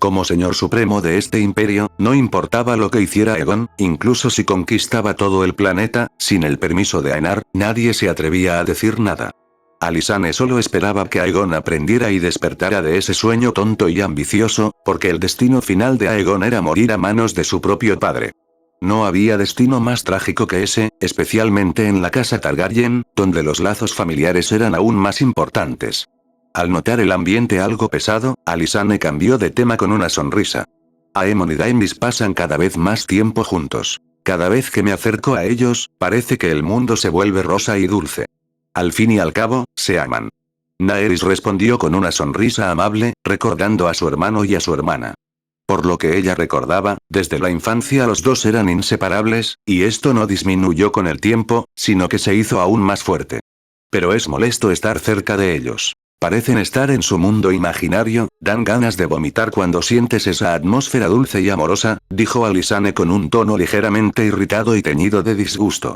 Como señor supremo de este imperio, no importaba lo que hiciera Aegon, incluso si conquistaba todo el planeta, sin el permiso de Aenar, nadie se atrevía a decir nada. Alysanne solo esperaba que Aegon aprendiera y despertara de ese sueño tonto y ambicioso, porque el destino final de Aegon era morir a manos de su propio padre. No había destino más trágico que ese, especialmente en la casa Targaryen, donde los lazos familiares eran aún más importantes. Al notar el ambiente algo pesado, Alysanne cambió de tema con una sonrisa. Aemon y Daenerys pasan cada vez más tiempo juntos. Cada vez que me acerco a ellos, parece que el mundo se vuelve rosa y dulce. Al fin y al cabo, se aman. Naerys respondió con una sonrisa amable, recordando a su hermano y a su hermana. Por lo que ella recordaba, desde la infancia los dos eran inseparables, y esto no disminuyó con el tiempo, sino que se hizo aún más fuerte. Pero es molesto estar cerca de ellos. Parecen estar en su mundo imaginario, dan ganas de vomitar cuando sientes esa atmósfera dulce y amorosa, dijo Alysanne con un tono ligeramente irritado y teñido de disgusto.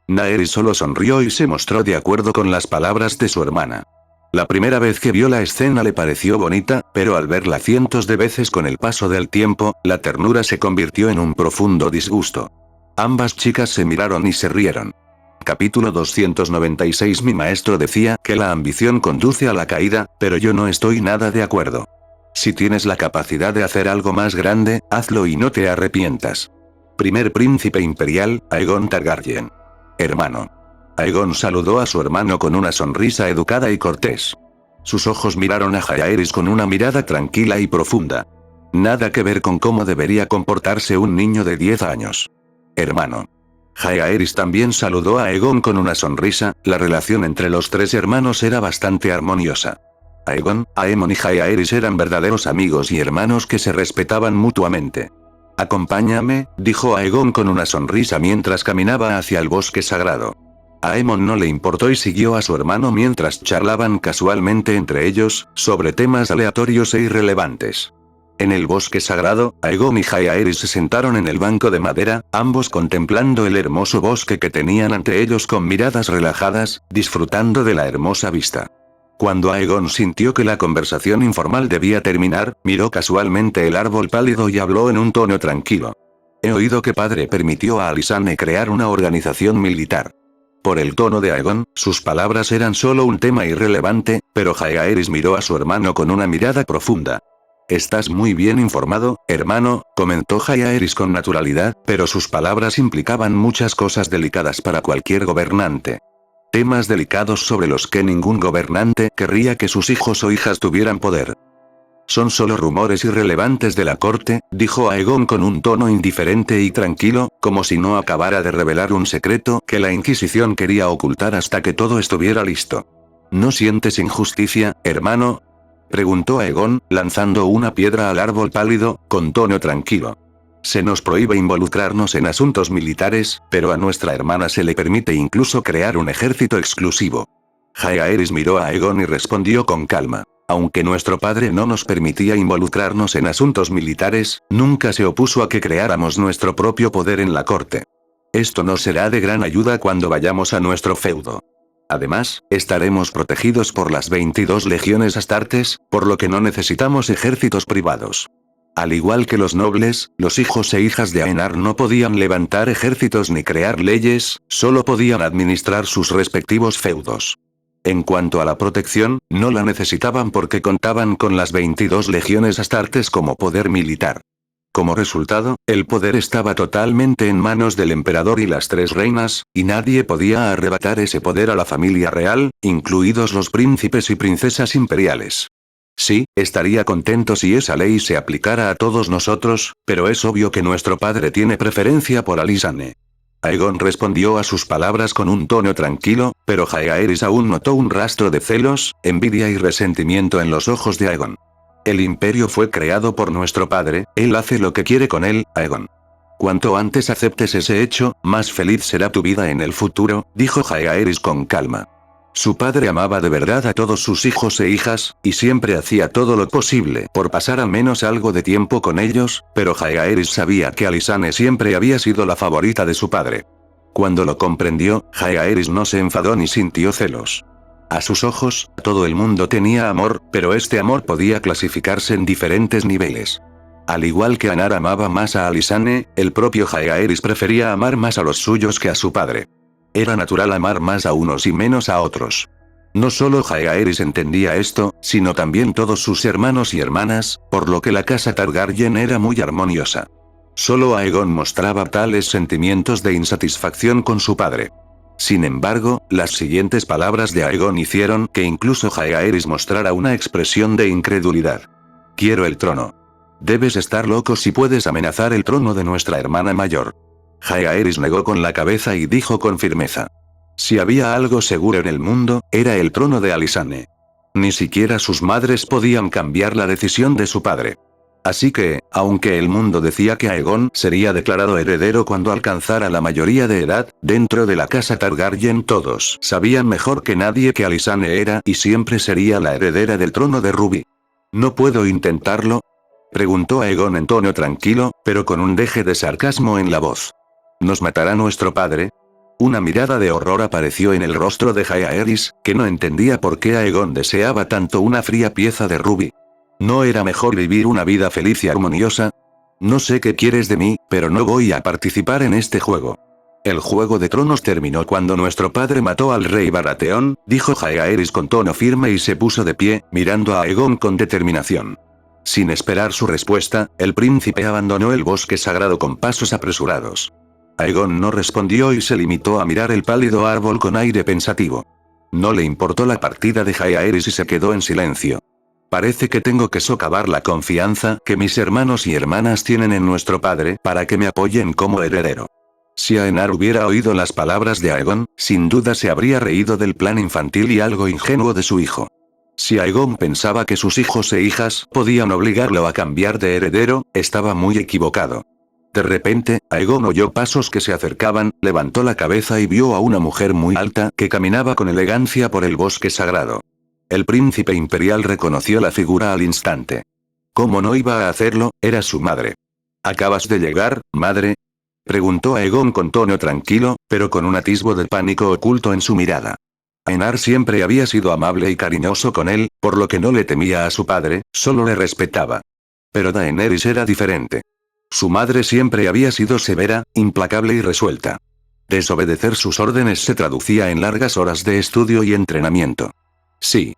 Naerys solo sonrió y se mostró de acuerdo con las palabras de su hermana. La primera vez que vio la escena le pareció bonita, pero al verla cientos de veces con el paso del tiempo, la ternura se convirtió en un profundo disgusto. Ambas chicas se miraron y se rieron. Capítulo 296. Mi maestro decía que la ambición conduce a la caída, pero yo no estoy nada de acuerdo. Si tienes la capacidad de hacer algo más grande, hazlo y no te arrepientas. Primer príncipe imperial, Aegon Targaryen. Hermano. Aegon saludó a su hermano con una sonrisa educada y cortés. Sus ojos miraron a Jaehaerys con una mirada tranquila y profunda. Nada que ver con cómo debería comportarse un niño de 10 años. Hermano. Jaehaerys también saludó a Aegon con una sonrisa, la relación entre los tres hermanos era bastante armoniosa. Aegon, Aemon y Jaehaerys eran verdaderos amigos y hermanos que se respetaban mutuamente. Acompáñame, dijo Aegon con una sonrisa mientras caminaba hacia el bosque sagrado. A Aemon no le importó y siguió a su hermano mientras charlaban casualmente entre ellos, sobre temas aleatorios e irrelevantes. En el bosque sagrado, Aegon y Jaehaerys se sentaron en el banco de madera, ambos contemplando el hermoso bosque que tenían ante ellos con miradas relajadas, disfrutando de la hermosa vista. Cuando Aegon sintió que la conversación informal debía terminar, miró casualmente el árbol pálido y habló en un tono tranquilo. He oído que padre permitió a Alysanne crear una organización militar. Por el tono de Aegon, sus palabras eran solo un tema irrelevante, pero Jaehaerys miró a su hermano con una mirada profunda. Estás muy bien informado, hermano, comentó Jaehaerys con naturalidad, pero sus palabras implicaban muchas cosas delicadas para cualquier gobernante. Temas delicados sobre los que ningún gobernante querría que sus hijos o hijas tuvieran poder. Son solo rumores irrelevantes de la corte, dijo Aegon con un tono indiferente y tranquilo, como si no acabara de revelar un secreto que la Inquisición quería ocultar hasta que todo estuviera listo. ¿No sientes injusticia, hermano?, preguntó Aegon, lanzando una piedra al árbol pálido, con tono tranquilo. Se nos prohíbe involucrarnos en asuntos militares, pero a nuestra hermana se le permite incluso crear un ejército exclusivo. Jaehaerys miró a Aegon y respondió con calma. Aunque nuestro padre no nos permitía involucrarnos en asuntos militares, nunca se opuso a que creáramos nuestro propio poder en la corte. Esto nos será de gran ayuda cuando vayamos a nuestro feudo. Además, estaremos protegidos por las 22 legiones astartes, por lo que no necesitamos ejércitos privados. Al igual que los nobles, los hijos e hijas de Aenar no podían levantar ejércitos ni crear leyes, solo podían administrar sus respectivos feudos. En cuanto a la protección, no la necesitaban porque contaban con las 22 legiones astartes como poder militar. Como resultado, el poder estaba totalmente en manos del emperador y las 3 reinas, y nadie podía arrebatar ese poder a la familia real, incluidos los príncipes y princesas imperiales. Sí, estaría contento si esa ley se aplicara a todos nosotros, pero es obvio que nuestro padre tiene preferencia por Alysanne. Aegon respondió a sus palabras con un tono tranquilo, pero Jaehaerys aún notó un rastro de celos, envidia y resentimiento en los ojos de Aegon. El imperio fue creado por nuestro padre, él hace lo que quiere con él, Aegon. Cuanto antes aceptes ese hecho, más feliz será tu vida en el futuro, dijo Jaehaerys con calma. Su padre amaba de verdad a todos sus hijos e hijas, y siempre hacía todo lo posible por pasar al menos algo de tiempo con ellos, pero Jaehaerys sabía que Alysanne siempre había sido la favorita de su padre. Cuando lo comprendió, Jaehaerys no se enfadó ni sintió celos. A sus ojos, todo el mundo tenía amor, pero este amor podía clasificarse en diferentes niveles. Al igual que Anar amaba más a Alysanne, el propio Jaehaerys prefería amar más a los suyos que a su padre. Era natural amar más a unos y menos a otros. No solo Jaehaerys entendía esto, sino también todos sus hermanos y hermanas, por lo que la casa Targaryen era muy armoniosa. Solo Aegon mostraba tales sentimientos de insatisfacción con su padre. Sin embargo, las siguientes palabras de Aegon hicieron que incluso Jaehaerys mostrara una expresión de incredulidad. «Quiero el trono. Debes estar loco si puedes amenazar el trono de nuestra hermana mayor». Jaehaerys negó con la cabeza y dijo con firmeza. Si había algo seguro en el mundo, era el trono de Alysanne. Ni siquiera sus madres podían cambiar la decisión de su padre. Así que, aunque el mundo decía que Aegon sería declarado heredero cuando alcanzara la mayoría de edad, dentro de la casa Targaryen todos sabían mejor que nadie que Alysanne era y siempre sería la heredera del trono de Rubí. ¿No puedo intentarlo?, preguntó Aegon en tono tranquilo, pero con un deje de sarcasmo en la voz. ¿Nos matará nuestro padre? Una mirada de horror apareció en el rostro de Jaehaerys, que no entendía por qué Aegon deseaba tanto una fría pieza de rubí. ¿No era mejor vivir una vida feliz y armoniosa? No sé qué quieres de mí, pero no voy a participar en este juego. El Juego de Tronos terminó cuando nuestro padre mató al rey Baratheon, dijo Jaehaerys con tono firme y se puso de pie, mirando a Aegon con determinación. Sin esperar su respuesta, el príncipe abandonó el bosque sagrado con pasos apresurados. Aegon no respondió y se limitó a mirar el pálido árbol con aire pensativo. No le importó la partida de Jaehaerys y se quedó en silencio. Parece que tengo que socavar la confianza que mis hermanos y hermanas tienen en nuestro padre para que me apoyen como heredero. Si Aenar hubiera oído las palabras de Aegon, sin duda se habría reído del plan infantil y algo ingenuo de su hijo. Si Aegon pensaba que sus hijos e hijas podían obligarlo a cambiar de heredero, estaba muy equivocado. De repente, Aegon oyó pasos que se acercaban, levantó la cabeza y vio a una mujer muy alta que caminaba con elegancia por el bosque sagrado. El príncipe imperial reconoció la figura al instante. ¿Cómo no iba a hacerlo? Era su madre. ¿Acabas de llegar, madre?, preguntó Aegon con tono tranquilo, pero con un atisbo de pánico oculto en su mirada. Aenar siempre había sido amable y cariñoso con él, por lo que no le temía a su padre, solo le respetaba. Pero Daenerys era diferente. Su madre siempre había sido severa, implacable y resuelta. Desobedecer sus órdenes se traducía en largas horas de estudio y entrenamiento. Sí.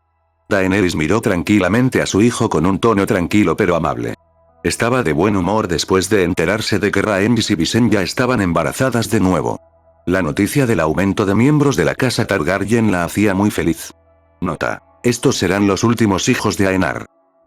Daenerys miró tranquilamente a su hijo con un tono tranquilo pero amable. Estaba de buen humor después de enterarse de que Rhaenys y Visenya ya estaban embarazadas de nuevo. La noticia del aumento de miembros de la casa Targaryen la hacía muy feliz. Nota: estos serán los últimos hijos de Aenar.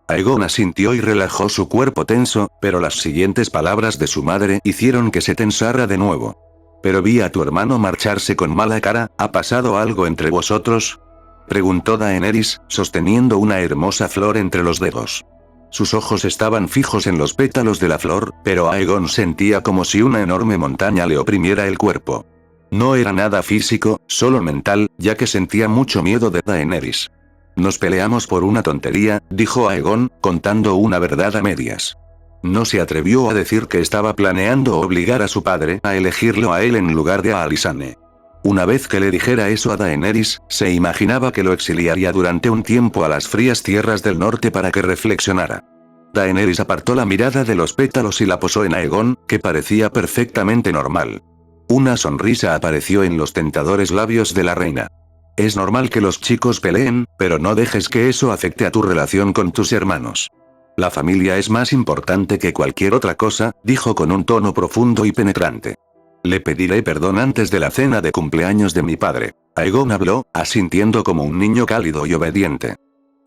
Aegon asintió y relajó su cuerpo tenso, pero las siguientes palabras de su madre hicieron que se tensara de nuevo. «Pero vi a tu hermano marcharse con mala cara, ¿ha pasado algo entre vosotros?», preguntó Daenerys, sosteniendo una hermosa flor entre los dedos. Sus ojos estaban fijos en los pétalos de la flor, pero Aegon sentía como si una enorme montaña le oprimiera el cuerpo. No era nada físico, solo mental, ya que sentía mucho miedo de Daenerys. «Nos peleamos por una tontería», dijo Aegon, contando una verdad a medias. No se atrevió a decir que estaba planeando obligar a su padre a elegirlo a él en lugar de a Alysanne. Una vez que le dijera eso a Daenerys, se imaginaba que lo exiliaría durante un tiempo a las frías tierras del norte para que reflexionara. Daenerys apartó la mirada de los pétalos y la posó en Aegon, que parecía perfectamente normal. Una sonrisa apareció en los tentadores labios de la reina. «Es normal que los chicos peleen, pero no dejes que eso afecte a tu relación con tus hermanos. La familia es más importante que cualquier otra cosa», dijo con un tono profundo y penetrante. «Le pediré perdón antes de la cena de cumpleaños de mi padre». Aegon habló, asintiendo como un niño cálido y obediente.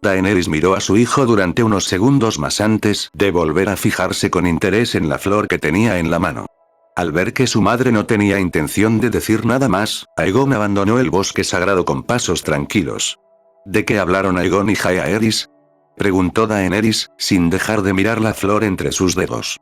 Daenerys miró a su hijo durante unos segundos más antes de volver a fijarse con interés en la flor que tenía en la mano. Al ver que su madre no tenía intención de decir nada más, Aegon abandonó el bosque sagrado con pasos tranquilos. ¿De qué hablaron Aegon y Jaehaerys? Preguntó Daenerys, sin dejar de mirar la flor entre sus dedos.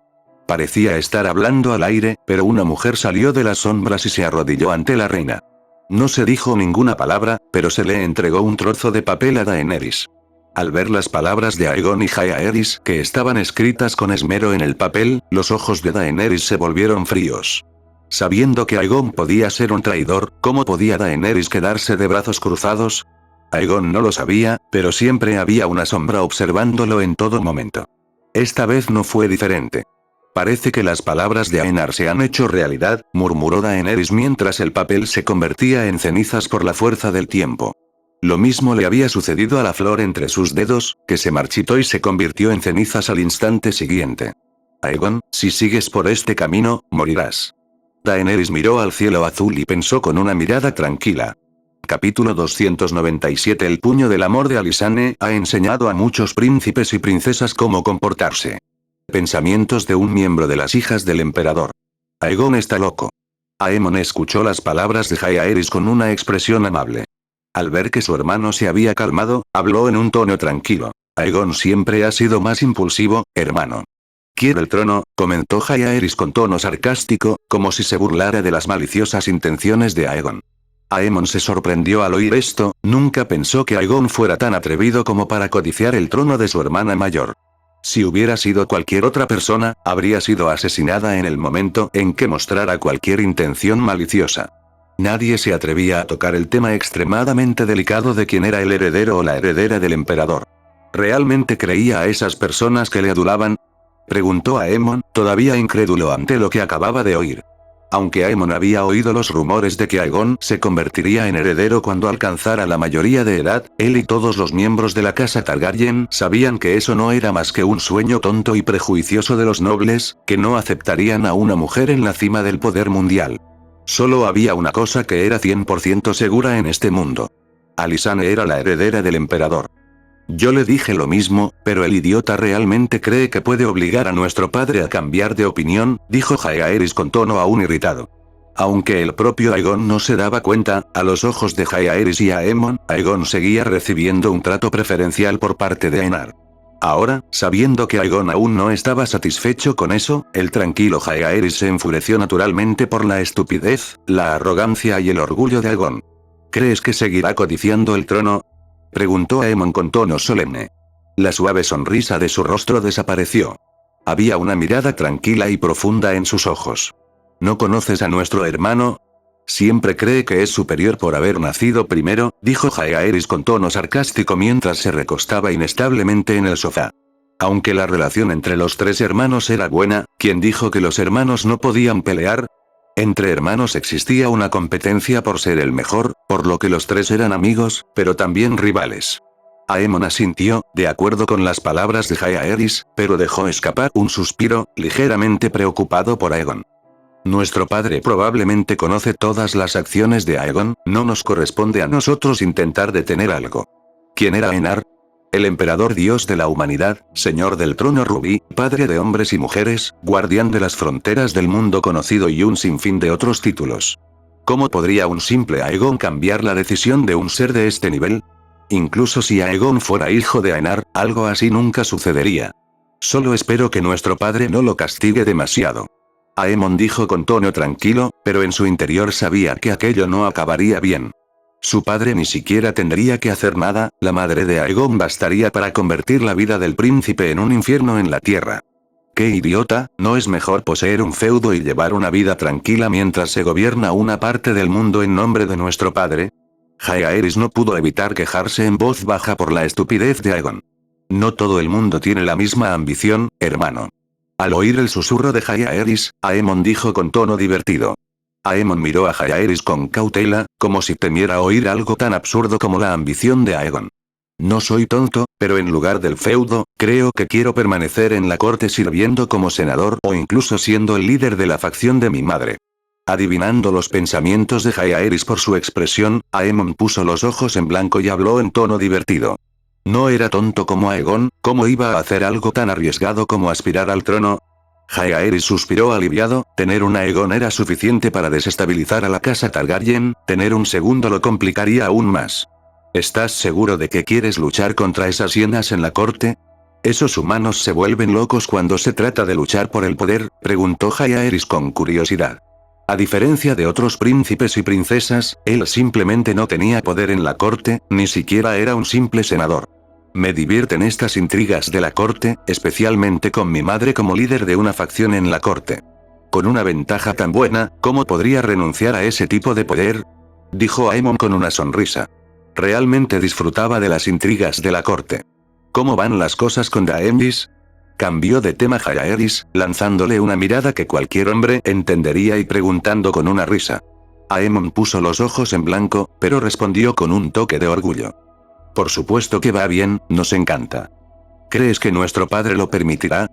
Parecía estar hablando al aire, pero una mujer salió de las sombras y se arrodilló ante la reina. No se dijo ninguna palabra, pero se le entregó un trozo de papel a Daenerys. Al ver las palabras de Aegon y Jaehaerys que estaban escritas con esmero en el papel, los ojos de Daenerys se volvieron fríos. Sabiendo que Aegon podía ser un traidor, ¿cómo podía Daenerys quedarse de brazos cruzados? Aegon no lo sabía, pero siempre había una sombra observándolo en todo momento. Esta vez no fue diferente. Parece que las palabras de Aenar se han hecho realidad, murmuró Daenerys mientras el papel se convertía en cenizas por la fuerza del tiempo. Lo mismo le había sucedido a la flor entre sus dedos, que se marchitó y se convirtió en cenizas al instante siguiente. Aegon, si sigues por este camino, morirás. Daenerys miró al cielo azul y pensó con una mirada tranquila. Capítulo 297. El puño del amor de Alysanne ha enseñado a muchos príncipes y princesas cómo comportarse. Pensamientos de un miembro de las hijas del emperador. Aegon está loco. Aemon escuchó las palabras de Jaehaerys con una expresión amable. Al ver que su hermano se había calmado, habló en un tono tranquilo. Aegon siempre ha sido más impulsivo, hermano. ¿Quiere el trono?, comentó Jaehaerys con tono sarcástico, como si se burlara de las maliciosas intenciones de Aegon. Aemon se sorprendió al oír esto, nunca pensó que Aegon fuera tan atrevido como para codiciar el trono de su hermana mayor. Si hubiera sido cualquier otra persona, habría sido asesinada en el momento en que mostrara cualquier intención maliciosa. Nadie se atrevía a tocar el tema extremadamente delicado de quién era el heredero o la heredera del emperador. ¿Realmente creía a esas personas que le adulaban?, preguntó Aemon, todavía incrédulo ante lo que acababa de oír. Aunque Aemon había oído los rumores de que Aegon se convertiría en heredero cuando alcanzara la mayoría de edad, él y todos los miembros de la casa Targaryen sabían que eso no era más que un sueño tonto y prejuicioso de los nobles, que no aceptarían a una mujer en la cima del poder mundial. Solo había una cosa que era 100% segura en este mundo. Alysanne era la heredera del emperador. Yo le dije lo mismo, pero el idiota realmente cree que puede obligar a nuestro padre a cambiar de opinión, dijo Jaehaerys con tono aún irritado. Aunque el propio Aegon no se daba cuenta, a los ojos de Jaehaerys y Aemon, Aegon seguía recibiendo un trato preferencial por parte de Aenar. Ahora, sabiendo que Aegon aún no estaba satisfecho con eso, el tranquilo Jaehaerys se enfureció naturalmente por la estupidez, la arrogancia y el orgullo de Aegon. ¿Crees que seguirá codiciando el trono?, preguntó Aemon con tono solemne. La suave sonrisa de su rostro desapareció. Había una mirada tranquila y profunda en sus ojos. ¿No conoces a nuestro hermano? Siempre cree que es superior por haber nacido primero, dijo Jaehaerys con tono sarcástico mientras se recostaba inestablemente en el sofá. Aunque la relación entre los tres hermanos era buena, ¿quién dijo que los hermanos no podían pelear? Entre hermanos existía una competencia por ser el mejor, por lo que los tres eran amigos, pero también rivales. Aemon asintió, de acuerdo con las palabras de Jaehaerys, pero dejó escapar un suspiro, ligeramente preocupado por Aegon. Nuestro padre probablemente conoce todas las acciones de Aegon, no nos corresponde a nosotros intentar detener algo. ¿Quién era Aenar? El emperador dios de la humanidad, señor del trono rubí, padre de hombres y mujeres, guardián de las fronteras del mundo conocido y un sinfín de otros títulos. ¿Cómo podría un simple Aegon cambiar la decisión de un ser de este nivel? Incluso si Aegon fuera hijo de Aenar, algo así nunca sucedería. Solo espero que nuestro padre no lo castigue demasiado. Aemon dijo con tono tranquilo, pero en su interior sabía que aquello no acabaría bien. Su padre ni siquiera tendría que hacer nada, la madre de Aegon bastaría para convertir la vida del príncipe en un infierno en la tierra. ¡Qué idiota! ¿No es mejor poseer un feudo y llevar una vida tranquila mientras se gobierna una parte del mundo en nombre de nuestro padre? Jaehaerys no pudo evitar quejarse en voz baja por la estupidez de Aegon. No todo el mundo tiene la misma ambición, hermano. Al oír el susurro de Jaehaerys, Aemon dijo con tono divertido. Aemon miró a Jaehaerys con cautela, como si temiera oír algo tan absurdo como la ambición de Aegon. No soy tonto, pero en lugar del feudo, creo que quiero permanecer en la corte sirviendo como senador o incluso siendo el líder de la facción de mi madre. Adivinando los pensamientos de Jaehaerys por su expresión, Aemon puso los ojos en blanco y habló en tono divertido. No era tonto como Aegon, ¿cómo iba a hacer algo tan arriesgado como aspirar al trono? Jaehaerys suspiró aliviado, tener un Aegon era suficiente para desestabilizar a la casa Targaryen, tener un segundo lo complicaría aún más. ¿Estás seguro de que quieres luchar contra esas hienas en la corte? ¿Esos humanos se vuelven locos cuando se trata de luchar por el poder?, preguntó Jaehaerys con curiosidad. A diferencia de otros príncipes y princesas, él simplemente no tenía poder en la corte, ni siquiera era un simple senador. Me divierten estas intrigas de la corte, especialmente con mi madre como líder de una facción en la corte. Con una ventaja tan buena, ¿cómo podría renunciar a ese tipo de poder?, dijo Aemon con una sonrisa. Realmente disfrutaba de las intrigas de la corte. ¿Cómo van las cosas con Daenerys?, cambió de tema Jaehaerys, lanzándole una mirada que cualquier hombre entendería y preguntando con una risa. Aemon puso los ojos en blanco, pero respondió con un toque de orgullo. Por supuesto que va bien, nos encanta. ¿Crees que nuestro padre lo permitirá?,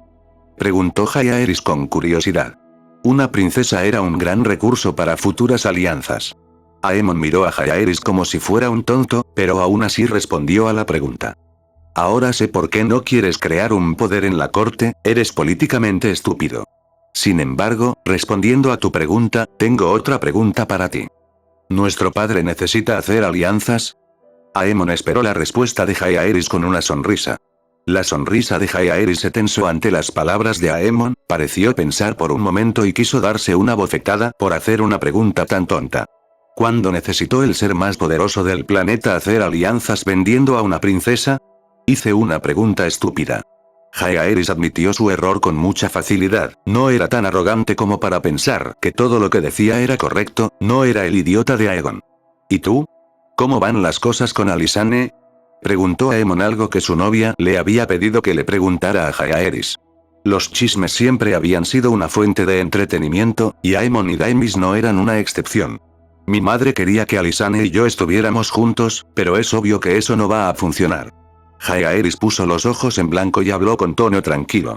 preguntó Jaehaerys con curiosidad. Una princesa era un gran recurso para futuras alianzas. Aemon miró a Jaehaerys como si fuera un tonto, pero aún así respondió a la pregunta. Ahora sé por qué no quieres crear un poder en la corte, eres políticamente estúpido. Sin embargo, respondiendo a tu pregunta, tengo otra pregunta para ti. ¿Nuestro padre necesita hacer alianzas? Aemon esperó la respuesta de Jaehaerys con una sonrisa. La sonrisa de Jaehaerys se tensó ante las palabras de Aemon, pareció pensar por un momento y quiso darse una bofetada por hacer una pregunta tan tonta. ¿Cuándo necesitó el ser más poderoso del planeta hacer alianzas vendiendo a una princesa? Hice una pregunta estúpida. Jaehaerys admitió su error con mucha facilidad, no era tan arrogante como para pensar que todo lo que decía era correcto, no era el idiota de Aegon. ¿Y tú? ¿Cómo van las cosas con Alysanne?, preguntó Aemon, algo que su novia le había pedido que le preguntara a Jaehaerys. Los chismes siempre habían sido una fuente de entretenimiento, y Aemon y Daenerys no eran una excepción. Mi madre quería que Alysanne y yo estuviéramos juntos, pero es obvio que eso no va a funcionar. Jaehaerys puso los ojos en blanco y habló con tono tranquilo.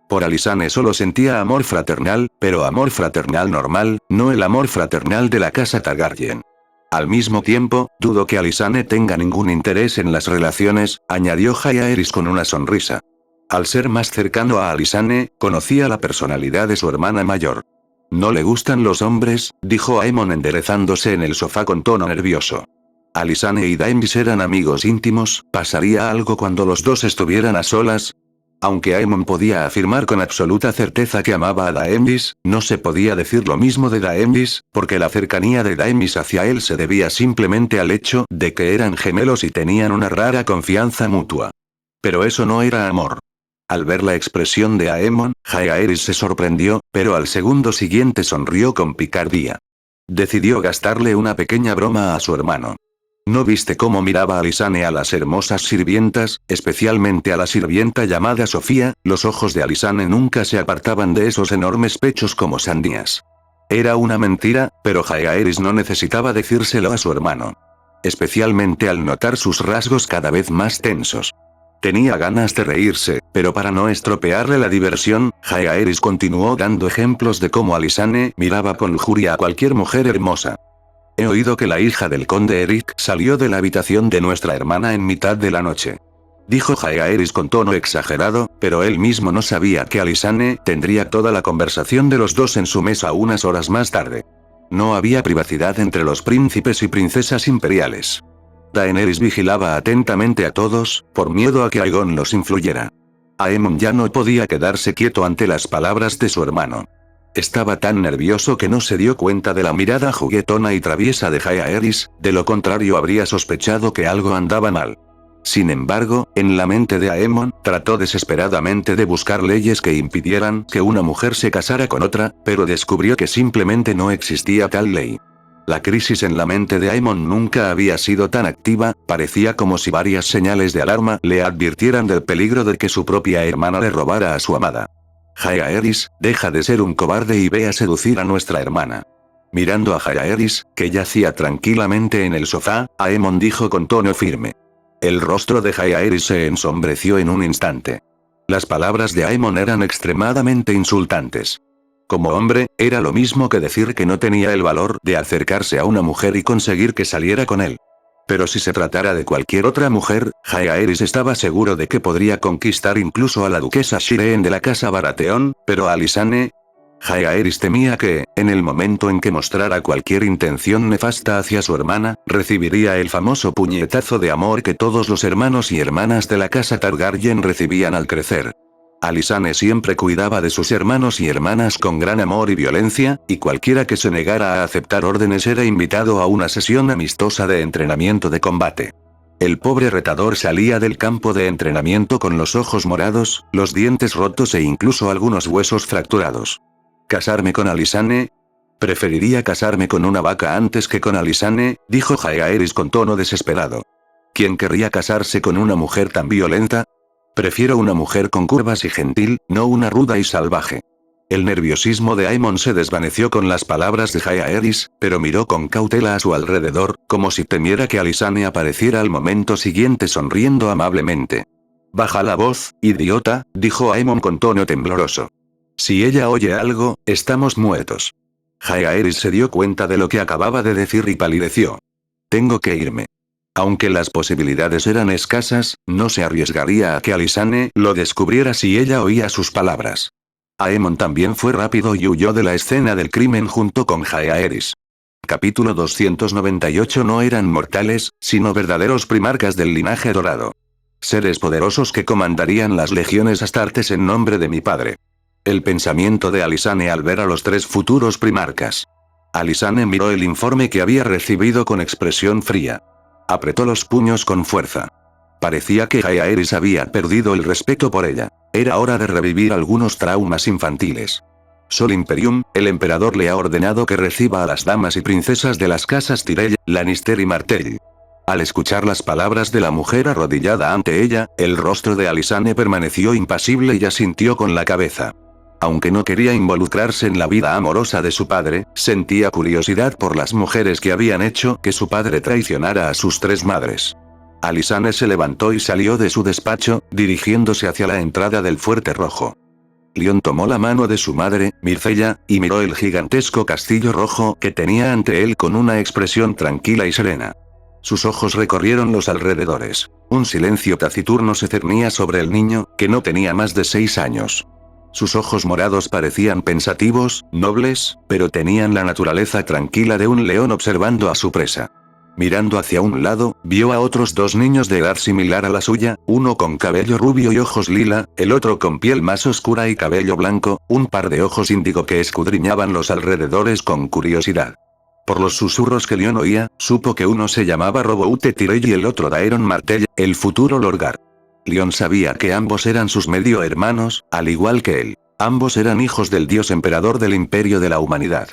Por Alysanne solo sentía amor fraternal, pero amor fraternal normal, no el amor fraternal de la casa Targaryen. Al mismo tiempo, dudo que Alysanne tenga ningún interés en las relaciones, añadió Jaehaerys con una sonrisa. Al ser más cercano a Alysanne, conocía la personalidad de su hermana mayor. ¿No le gustan los hombres?, dijo Aemon enderezándose en el sofá con tono nervioso. Alysanne y Daenerys eran amigos íntimos, ¿pasaría algo cuando los dos estuvieran a solas? Aunque Aemon podía afirmar con absoluta certeza que amaba a Daenerys, no se podía decir lo mismo de Daenerys, porque la cercanía de Daenerys hacia él se debía simplemente al hecho de que eran gemelos y tenían una rara confianza mutua. Pero eso no era amor. Al ver la expresión de Aemon, Jaehaerys se sorprendió, pero al segundo siguiente sonrió con picardía. Decidió gastarle una pequeña broma a su hermano. ¿No viste cómo miraba Alysanne a las hermosas sirvientas, especialmente a la sirvienta llamada Sofía? Los ojos de Alysanne nunca se apartaban de esos enormes pechos como sandías. Era una mentira, pero Jaehaerys no necesitaba decírselo a su hermano. Especialmente al notar sus rasgos cada vez más tensos. Tenía ganas de reírse, pero para no estropearle la diversión, Jaehaerys continuó dando ejemplos de cómo Alysanne miraba con lujuria a cualquier mujer hermosa. He oído que la hija del conde Eric salió de la habitación de nuestra hermana en mitad de la noche. Dijo Jaehaerys con tono exagerado, pero él mismo no sabía que Alysanne tendría toda la conversación de los dos en su mesa unas horas más tarde. No había privacidad entre los príncipes y princesas imperiales. Daenerys vigilaba atentamente a todos, por miedo a que Aegon los influyera. Aemon ya no podía quedarse quieto ante las palabras de su hermano. Estaba tan nervioso que no se dio cuenta de la mirada juguetona y traviesa de Jaehaerys, de lo contrario habría sospechado que algo andaba mal. Sin embargo, en la mente de Aemon, trató desesperadamente de buscar leyes que impidieran que una mujer se casara con otra, pero descubrió que simplemente no existía tal ley. La crisis en la mente de Aemon nunca había sido tan activa, parecía como si varias señales de alarma le advirtieran del peligro de que su propia hermana le robara a su amada. Jaehaerys, deja de ser un cobarde y ve a seducir a nuestra hermana. Mirando a Jaehaerys, que yacía tranquilamente en el sofá, Aemon dijo con tono firme. El rostro de Jaehaerys se ensombreció en un instante. Las palabras de Aemon eran extremadamente insultantes. Como hombre, era lo mismo que decir que no tenía el valor de acercarse a una mujer y conseguir que saliera con él. Pero si se tratara de cualquier otra mujer, Jaehaerys estaba seguro de que podría conquistar incluso a la duquesa Shireen de la casa Baratheon, pero a Alysanne... Jaehaerys temía que, en el momento en que mostrara cualquier intención nefasta hacia su hermana, recibiría el famoso puñetazo de amor que todos los hermanos y hermanas de la casa Targaryen recibían al crecer. Alysanne siempre cuidaba de sus hermanos y hermanas con gran amor y violencia, y cualquiera que se negara a aceptar órdenes era invitado a una sesión amistosa de entrenamiento de combate. El pobre retador salía del campo de entrenamiento con los ojos morados, los dientes rotos e incluso algunos huesos fracturados. ¿Casarme con Alysanne? Preferiría casarme con una vaca antes que con Alysanne, dijo Jaehaerys con tono desesperado. ¿Quién querría casarse con una mujer tan violenta? Prefiero una mujer con curvas y gentil, no una ruda y salvaje. El nerviosismo de Aemon se desvaneció con las palabras de Jaehaerys, pero miró con cautela a su alrededor, como si temiera que Alysanne apareciera al momento siguiente sonriendo amablemente. Baja la voz, idiota, dijo Aemon con tono tembloroso. Si ella oye algo, estamos muertos. Jaehaerys se dio cuenta de lo que acababa de decir y palideció. Tengo que irme. Aunque las posibilidades eran escasas, no se arriesgaría a que Alysanne lo descubriera si ella oía sus palabras. Aemon también fue rápido y huyó de la escena del crimen junto con Jaehaerys. Capítulo 298. No eran mortales, sino verdaderos primarcas del linaje dorado. Seres poderosos que comandarían las legiones astartes en nombre de mi padre. El pensamiento de Alysanne al ver a los 3 futuros primarcas. Alysanne miró el informe que había recibido con expresión fría. Apretó los puños con fuerza. Parecía que Jaehaerys había perdido el respeto por ella. Era hora de revivir algunos traumas infantiles. Sol Imperium, el emperador le ha ordenado que reciba a las damas y princesas de las casas Tyrell, Lannister y Martell. Al escuchar las palabras de la mujer arrodillada ante ella, el rostro de Alysanne permaneció impasible y asintió con la cabeza. Aunque no quería involucrarse en la vida amorosa de su padre, sentía curiosidad por las mujeres que habían hecho que su padre traicionara a sus 3 madres. Alysanne se levantó y salió de su despacho, dirigiéndose hacia la entrada del Fuerte Rojo. Lyon tomó la mano de su madre, Myrcella, y miró el gigantesco castillo rojo que tenía ante él con una expresión tranquila y serena. Sus ojos recorrieron los alrededores. Un silencio taciturno se cernía sobre el niño, que no tenía más de 6 años. Sus ojos morados parecían pensativos, nobles, pero tenían la naturaleza tranquila de un león observando a su presa. Mirando hacia un lado, vio a otros 2 niños de edad similar a la suya, uno con cabello rubio y ojos lila, el otro con piel más oscura y cabello blanco, un par de ojos índigo que escudriñaban los alrededores con curiosidad. Por los susurros que Lyon oía, supo que uno se llamaba Roboute Tyrell y el otro Daeron Martell, el futuro Lorgar. Lyon sabía que ambos eran sus medio hermanos, al igual que él. Ambos eran hijos del dios emperador del imperio de la humanidad.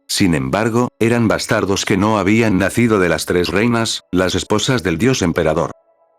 Sin embargo, eran bastardos que no habían nacido de las 3 reinas, las esposas del dios emperador.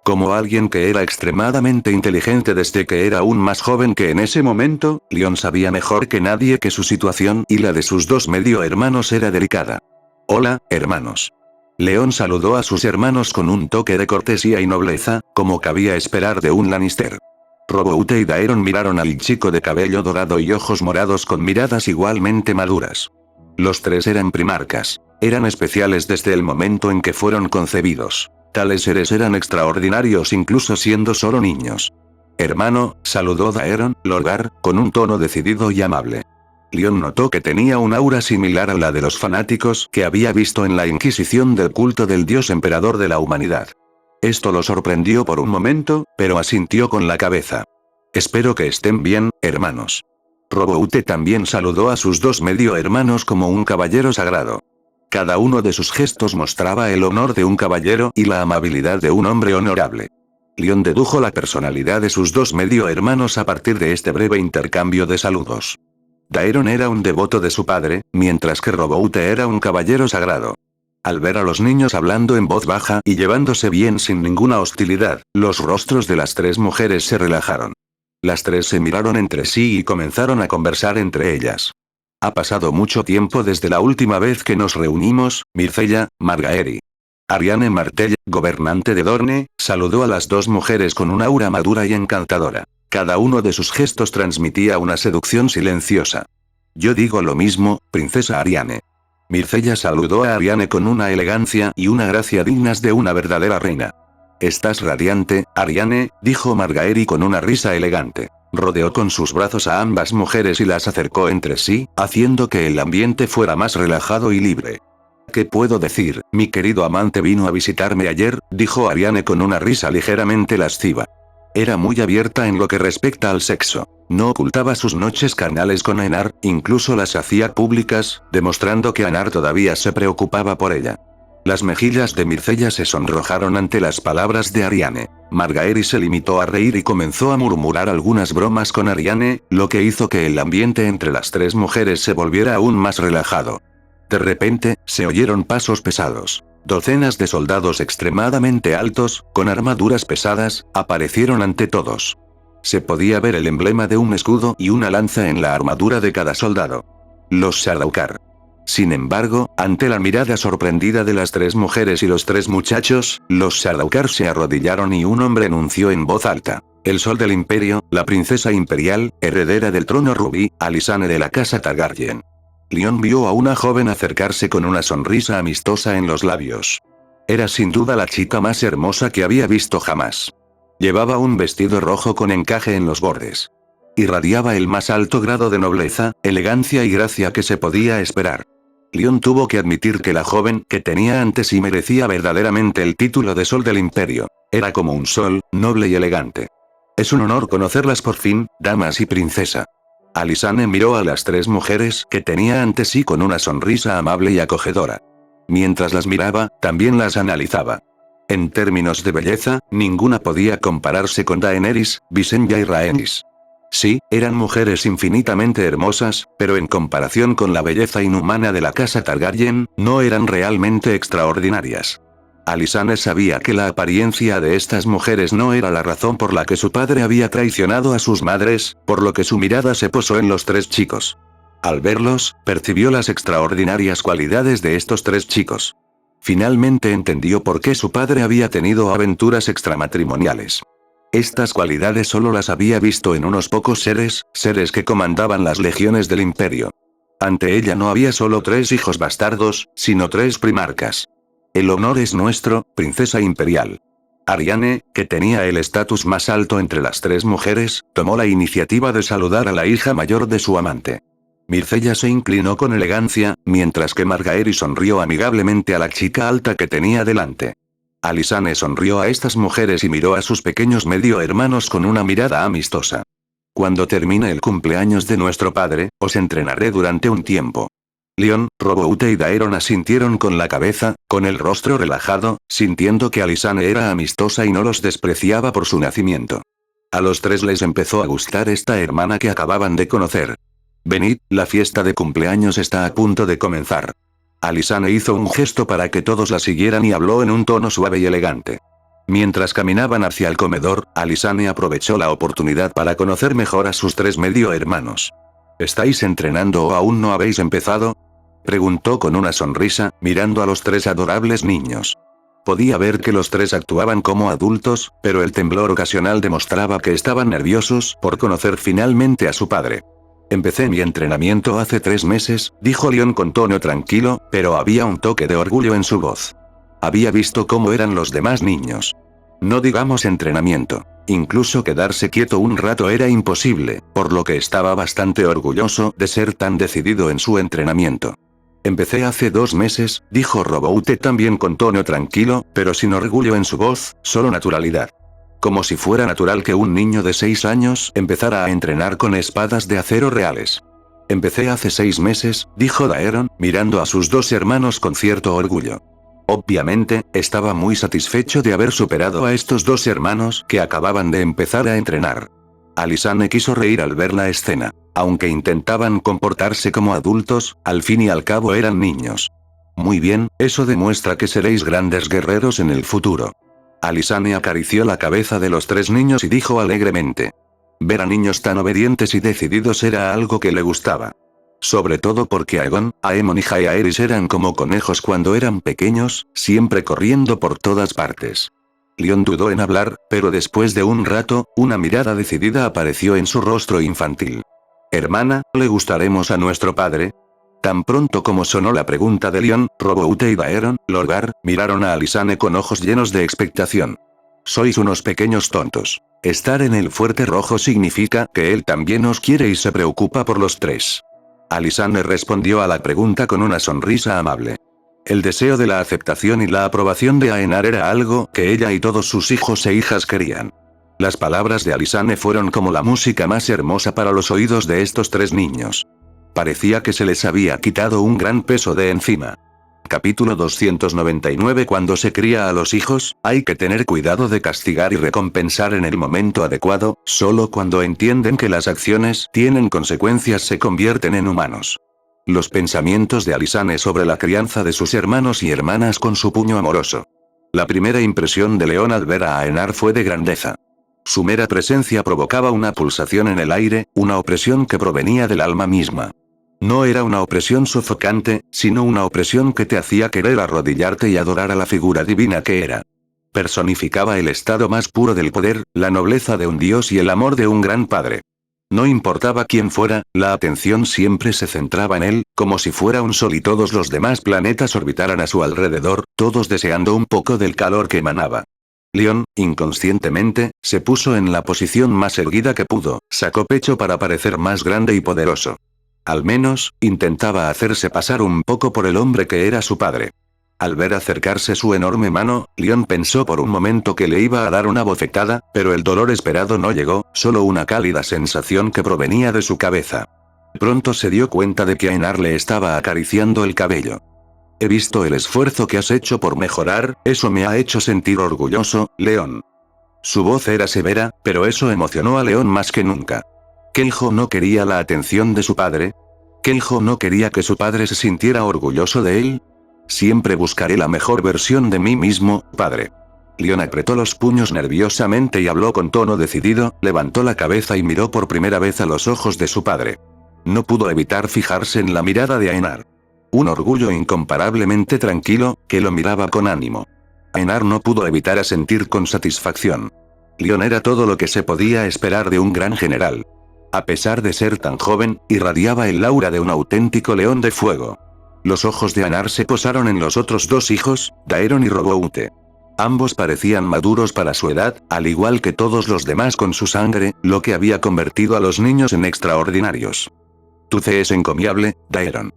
Como alguien que era extremadamente inteligente desde que era aún más joven que en ese momento, Lyon sabía mejor que nadie que su situación y la de sus 2 medio hermanos era delicada. Hola, hermanos. León saludó a sus hermanos con un toque de cortesía y nobleza, como cabía esperar de un Lannister. Roboute y Daeron miraron al chico de cabello dorado y ojos morados con miradas igualmente maduras. Los 3 eran primarcas. Eran especiales desde el momento en que fueron concebidos. Tales seres eran extraordinarios incluso siendo solo niños. Hermano, saludó Daeron, Lorgar, con un tono decidido y amable. Lyon notó que tenía un aura similar a la de los fanáticos que había visto en la Inquisición del culto del dios emperador de la humanidad. Esto lo sorprendió por un momento, pero asintió con la cabeza. Espero que estén bien, hermanos. Roboute también saludó a sus 2 medio hermanos como un caballero sagrado. Cada uno de sus gestos mostraba el honor de un caballero y la amabilidad de un hombre honorable. Lyon dedujo la personalidad de sus 2 medio hermanos a partir de este breve intercambio de saludos. Daeron era un devoto de su padre, mientras que Roboute era un caballero sagrado. Al ver a los niños hablando en voz baja y llevándose bien sin ninguna hostilidad, los rostros de las 3 mujeres se relajaron. Las 3 se miraron entre sí y comenzaron a conversar entre ellas. Ha pasado mucho tiempo desde la última vez que nos reunimos, Myrcella, Margaery. Arianne Martell, gobernante de Dorne, saludó a las 2 mujeres con un aura madura y encantadora. Cada uno de sus gestos transmitía una seducción silenciosa. Yo digo lo mismo, princesa Arianne. Myrcella saludó a Arianne con una elegancia y una gracia dignas de una verdadera reina. Estás radiante, Arianne, dijo Margaery con una risa elegante. rodeó con sus brazos a ambas mujeres y las acercó entre sí, haciendo que el ambiente fuera más relajado y libre. ¿Qué puedo decir? Mi querido amante vino a visitarme ayer, dijo Ariane con una risa ligeramente lasciva. Era muy abierta en lo que respecta al sexo. No ocultaba sus noches carnales con Einar, incluso las hacía públicas, demostrando que Einar todavía se preocupaba por ella. Las mejillas de Mircella se sonrojaron ante las palabras de Ariane. Margaery se limitó a reír y comenzó a murmurar algunas bromas con Ariane, lo que hizo que el ambiente entre las tres mujeres se volviera aún más relajado. De repente, se oyeron pasos pesados. Docenas de soldados extremadamente altos, con armaduras pesadas, aparecieron ante todos. Se podía ver el emblema de un escudo y una lanza en la armadura de cada soldado. Los Sardaukar. Sin embargo, ante la mirada sorprendida de las tres mujeres y los tres muchachos, los Sardaukar se arrodillaron y un hombre anunció en voz alta. El sol del imperio, la princesa imperial, heredera del trono rubí, Alysanne de la casa Targaryen. Leon vio a una joven acercarse con una sonrisa amistosa en los labios. Era sin duda la chica más hermosa que había visto jamás. Llevaba un vestido rojo con encaje en los bordes. Irradiaba el más alto grado de nobleza, elegancia y gracia que se podía esperar. Leon tuvo que admitir que la joven que tenía ante sí merecía verdaderamente el título de Sol del Imperio. Era como un sol, noble y elegante. Es un honor conocerlas por fin, damas y princesa. Alysanne miró a las tres mujeres que tenía ante sí con una sonrisa amable y acogedora. Mientras las miraba, también las analizaba. En términos de belleza, ninguna podía compararse con Daenerys, Visenya y Rhaenys. Sí, eran mujeres infinitamente hermosas, pero en comparación con la belleza inhumana de la casa Targaryen, no eran realmente extraordinarias. Alysanne sabía que la apariencia de estas mujeres no era la razón por la que su padre había traicionado a sus madres, por lo que su mirada se posó en los tres chicos. Al verlos, percibió las extraordinarias cualidades de estos tres chicos. Finalmente entendió por qué su padre había tenido aventuras extramatrimoniales. Estas cualidades solo las había visto en unos pocos seres que comandaban las legiones del imperio. Ante ella no había solo tres hijos bastardos, sino tres primarcas. El honor es nuestro, princesa imperial. Ariane, que tenía el estatus más alto entre las tres mujeres, tomó la iniciativa de saludar a la hija mayor de su amante. Mircella se inclinó con elegancia, mientras que Margaery sonrió amigablemente a la chica alta que tenía delante. Alysanne sonrió a estas mujeres y miró a sus pequeños medio hermanos con una mirada amistosa. Cuando termine el cumpleaños de nuestro padre, os entrenaré durante un tiempo. Leon, Roboute y Daeron asintieron con la cabeza, con el rostro relajado, sintiendo que Alysanne era amistosa y no los despreciaba por su nacimiento. A los tres les empezó a gustar esta hermana que acababan de conocer. Venid, la fiesta de cumpleaños está a punto de comenzar. Alysanne hizo un gesto para que todos la siguieran y habló en un tono suave y elegante. Mientras caminaban hacia el comedor, Alysanne aprovechó la oportunidad para conocer mejor a sus tres medio hermanos. ¿Estáis entrenando o aún no habéis empezado? Preguntó con una sonrisa, mirando a los tres adorables niños. Podía ver que los tres actuaban como adultos, pero el temblor ocasional demostraba que estaban nerviosos por conocer finalmente a su padre. Empecé mi entrenamiento hace 3 meses, dijo Leon con tono tranquilo, pero había un toque de orgullo en su voz. Había visto cómo eran los demás niños. No digamos entrenamiento. Incluso quedarse quieto un rato era imposible, por lo que estaba bastante orgulloso de ser tan decidido en su entrenamiento. Empecé hace 2 meses, dijo Roboute también con tono tranquilo, pero sin orgullo en su voz, solo naturalidad. Como si fuera natural que un niño de 6 años empezara a entrenar con espadas de acero reales. Empecé hace 6 meses, dijo Daeron, mirando a sus 2 hermanos con cierto orgullo. Obviamente, estaba muy satisfecho de haber superado a estos 2 hermanos que acababan de empezar a entrenar. Alysanne quiso reír al ver la escena. Aunque intentaban comportarse como adultos, al fin y al cabo eran niños. Muy bien, eso demuestra que seréis grandes guerreros en el futuro. Alysanne acarició la cabeza de los 3 niños y dijo alegremente. Ver a niños tan obedientes y decididos era algo que le gustaba. Sobre todo porque Aegon, Aemon y Jaehaerys eran como conejos cuando eran pequeños, siempre corriendo por todas partes. Leon dudó en hablar, pero después de un rato, una mirada decidida apareció en su rostro infantil. Hermana, ¿le gustaremos a nuestro padre? Tan pronto como sonó la pregunta de Leon, Roboute y Daeron, Lorgar, miraron a Alysanne con ojos llenos de expectación. sois unos pequeños tontos. Estar en el Fuerte Rojo significa que él también os quiere y se preocupa por los tres. Alisane respondió a la pregunta con una sonrisa amable. El deseo de la aceptación y la aprobación de Aenar era algo que ella y todos sus hijos e hijas querían. Las palabras de Alisane fueron como la música más hermosa para los oídos de estos tres niños. Parecía que se les había quitado un gran peso de encima. Capítulo 299. Cuando se cría a los hijos, hay que tener cuidado de castigar y recompensar en el momento adecuado, solo cuando entienden que las acciones tienen consecuencias se convierten en humanos. Los pensamientos de Alisane sobre la crianza de sus hermanos y hermanas con su puño amoroso. La primera impresión de León al ver a Aenar fue de grandeza. Su mera presencia provocaba una pulsación en el aire, una opresión que provenía del alma misma. No era una opresión sofocante, sino una opresión que te hacía querer arrodillarte y adorar a la figura divina que era. Personificaba el estado más puro del poder, la nobleza de un dios y el amor de un gran padre. No importaba quién fuera, la atención siempre se centraba en él, como si fuera un sol y todos los demás planetas orbitaran a su alrededor, todos deseando un poco del calor que emanaba. León, inconscientemente, se puso en la posición más erguida que pudo, sacó pecho para parecer más grande y poderoso. Al menos, intentaba hacerse pasar un poco por el hombre que era su padre. Al ver acercarse su enorme mano, León pensó por un momento que le iba a dar una bofetada, pero el dolor esperado no llegó, solo una cálida sensación que provenía de su cabeza. Pronto se dio cuenta de que Aenar le estaba acariciando el cabello. He visto el esfuerzo que has hecho por mejorar, eso me ha hecho sentir orgulloso, León. Su voz era severa, pero eso emocionó a León más que nunca. Keljo no quería la atención de su padre. Keljo no quería que su padre se sintiera orgulloso de él. Siempre buscaré la mejor versión de mí mismo, padre. León apretó los puños nerviosamente y habló con tono decidido, levantó la cabeza y miró por primera vez a los ojos de su padre. No pudo evitar fijarse en la mirada de Aenar. Un orgullo incomparablemente tranquilo, que lo miraba con ánimo. Aenar no pudo evitar asentir con satisfacción. León era todo lo que se podía esperar de un gran general. A pesar de ser tan joven, irradiaba el aura de un auténtico león de fuego. Los ojos de Aenar se posaron en los otros dos hijos, Daeron y Roboute. Ambos parecían maduros para su edad, al igual que todos los demás con su sangre, lo que había convertido a los niños en extraordinarios. Tu fe es encomiable, Daeron.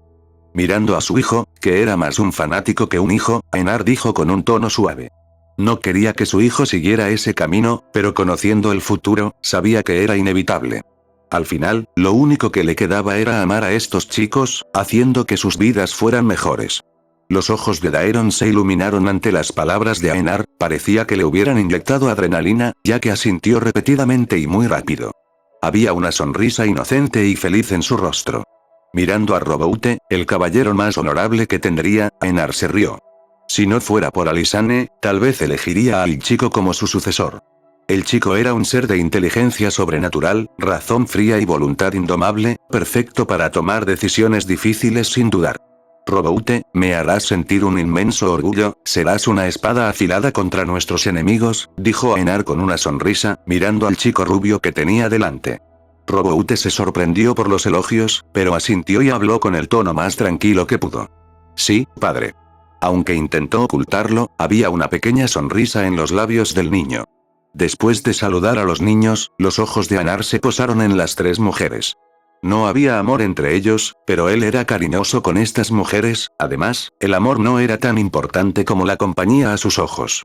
Mirando a su hijo, que era más un fanático que un hijo, Aenar dijo con un tono suave. No quería que su hijo siguiera ese camino, pero conociendo el futuro, sabía que era inevitable. Al final, lo único que le quedaba era amar a estos chicos, haciendo que sus vidas fueran mejores. Los ojos de Daeron se iluminaron ante las palabras de Aenar, parecía que le hubieran inyectado adrenalina, ya que asintió repetidamente y muy rápido. Había una sonrisa inocente y feliz en su rostro. Mirando a Roboute, el caballero más honorable que tendría, Aenar se rió. Si no fuera por Alisane, tal vez elegiría al chico como su sucesor. El chico era un ser de inteligencia sobrenatural, razón fría y voluntad indomable, perfecto para tomar decisiones difíciles sin dudar. Roboute, me harás sentir un inmenso orgullo, serás una espada afilada contra nuestros enemigos, dijo Aenar con una sonrisa, mirando al chico rubio que tenía delante. Roboute se sorprendió por los elogios, pero asintió y habló con el tono más tranquilo que pudo. Sí, padre. Aunque intentó ocultarlo, había una pequeña sonrisa en los labios del niño. Después de saludar a los niños, los ojos de Aenar se posaron en las tres mujeres. No había amor entre ellos, pero él era cariñoso con estas mujeres, además, el amor no era tan importante como la compañía a sus ojos.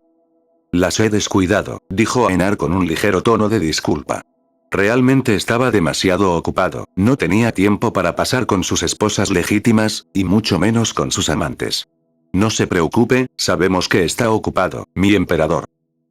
Las he descuidado, dijo Aenar con un ligero tono de disculpa. Realmente estaba demasiado ocupado, no tenía tiempo para pasar con sus esposas legítimas, y mucho menos con sus amantes. No se preocupe, sabemos que está ocupado, mi emperador.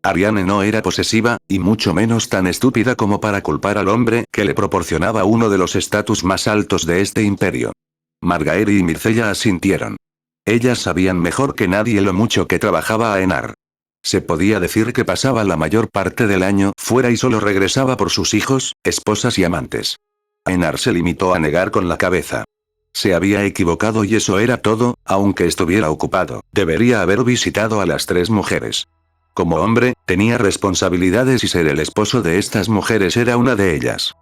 Ariane no era posesiva, y mucho menos tan estúpida como para culpar al hombre que le proporcionaba uno de los estatus más altos de este imperio. Margaery y Mircella asintieron. Ellas sabían mejor que nadie lo mucho que trabajaba Aenar. Se podía decir que pasaba la mayor parte del año fuera y solo regresaba por sus hijos, esposas y amantes. Aenar se limitó a negar con la cabeza. Se había equivocado y eso era todo, aunque estuviera ocupado, debería haber visitado a las tres mujeres. Como hombre, tenía responsabilidades y ser el esposo de estas mujeres era una de ellas.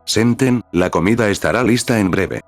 Senten, la comida estará lista en breve.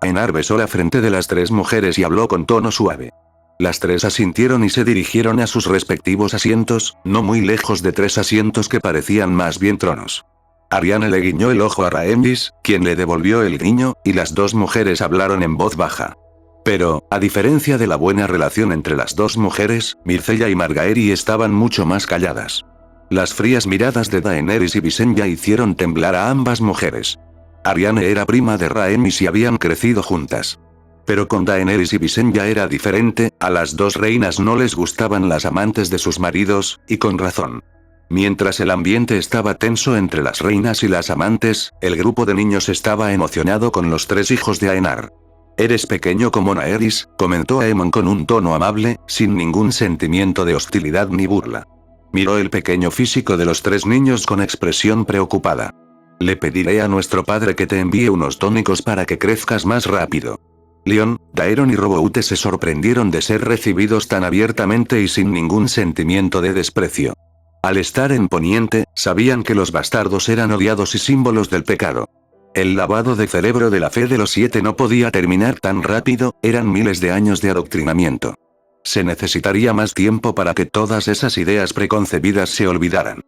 Aenar besó la frente de las tres mujeres y habló con tono suave. Las tres asintieron y se dirigieron a sus respectivos asientos, no muy lejos de tres asientos que parecían más bien tronos. Ariane le guiñó el ojo a Rhaenys, quien le devolvió el guiño, y las dos mujeres hablaron en voz baja. Pero, a diferencia de la buena relación entre las dos mujeres, Myrcella y Margaery estaban mucho más calladas. Las frías miradas de Daenerys y Visenya hicieron temblar a ambas mujeres. Ariane era prima de Rhaenys y habían crecido juntas. Pero con Daenerys y Visenya era diferente, a las dos reinas no les gustaban las amantes de sus maridos, y con razón. Mientras el ambiente estaba tenso entre las reinas y las amantes, el grupo de niños estaba emocionado con los tres hijos de Aenar. «Eres pequeño como Naerys», comentó Aemon con un tono amable, sin ningún sentimiento de hostilidad ni burla. Miró el pequeño físico de los tres niños con expresión preocupada. «Le pediré a nuestro padre que te envíe unos tónicos para que crezcas más rápido». Leon, Daeron y Roboute se sorprendieron de ser recibidos tan abiertamente y sin ningún sentimiento de desprecio. Al estar en Poniente, sabían que los bastardos eran odiados y símbolos del pecado. El lavado de cerebro de la fe de los 7 no podía terminar tan rápido, eran miles de años de adoctrinamiento. Se necesitaría más tiempo para que todas esas ideas preconcebidas se olvidaran.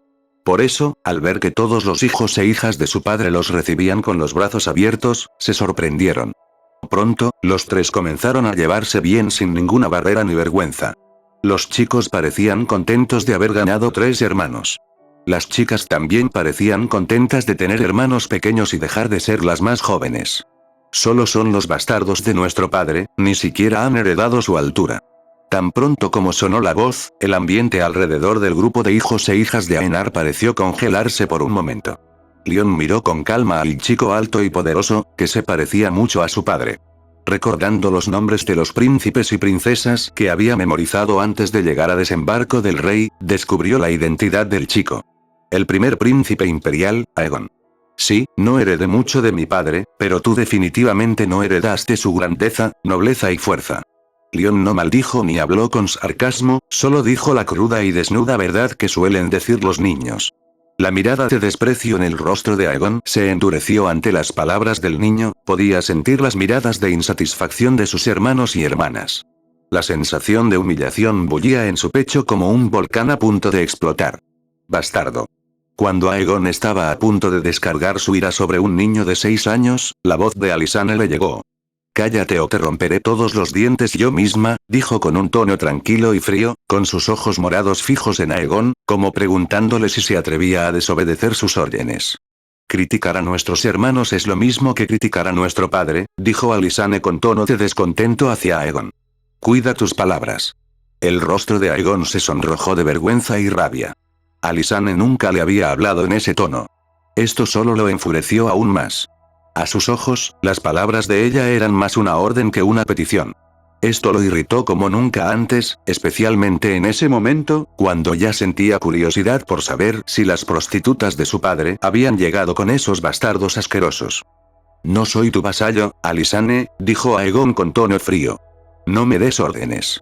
Por eso, al ver que todos los hijos e hijas de su padre los recibían con los brazos abiertos, se sorprendieron. Pronto, los tres comenzaron a llevarse bien sin ninguna barrera ni vergüenza. Los chicos parecían contentos de haber ganado 3 hermanos. Las chicas también parecían contentas de tener hermanos pequeños y dejar de ser las más jóvenes. Solo son los bastardos de nuestro padre, ni siquiera han heredado su altura. Tan pronto como sonó la voz, el ambiente alrededor del grupo de hijos e hijas de Aenar pareció congelarse por un momento. Leon miró con calma al chico alto y poderoso, que se parecía mucho a su padre. Recordando los nombres de los príncipes y princesas que había memorizado antes de llegar a desembarco del rey, descubrió la identidad del chico. El primer príncipe imperial, Aegon. Sí, no heredé mucho de mi padre, pero tú definitivamente no heredaste su grandeza, nobleza y fuerza. Leon no maldijo ni habló con sarcasmo, solo dijo la cruda y desnuda verdad que suelen decir los niños. La mirada de desprecio en el rostro de Aegon se endureció ante las palabras del niño, podía sentir las miradas de insatisfacción de sus hermanos y hermanas. La sensación de humillación bullía en su pecho como un volcán a punto de explotar. Bastardo. Cuando Aegon estaba a punto de descargar su ira sobre un niño de 6 años, la voz de Alysanne le llegó. «Cállate o te romperé todos los dientes yo misma», dijo con un tono tranquilo y frío, con sus ojos morados fijos en Aegon, como preguntándole si se atrevía a desobedecer sus órdenes. «Criticar a nuestros hermanos es lo mismo que criticar a nuestro padre», dijo Alysanne con tono de descontento hacia Aegon. «Cuida tus palabras». El rostro de Aegon se sonrojó de vergüenza y rabia. Alysanne nunca le había hablado en ese tono. Esto solo lo enfureció aún más. A sus ojos, las palabras de ella eran más una orden que una petición. Esto lo irritó como nunca antes, especialmente en ese momento, cuando ya sentía curiosidad por saber si las prostitutas de su padre habían llegado con esos bastardos asquerosos. «No soy tu vasallo, Alysanne», dijo Aegon con tono frío. «No me des órdenes».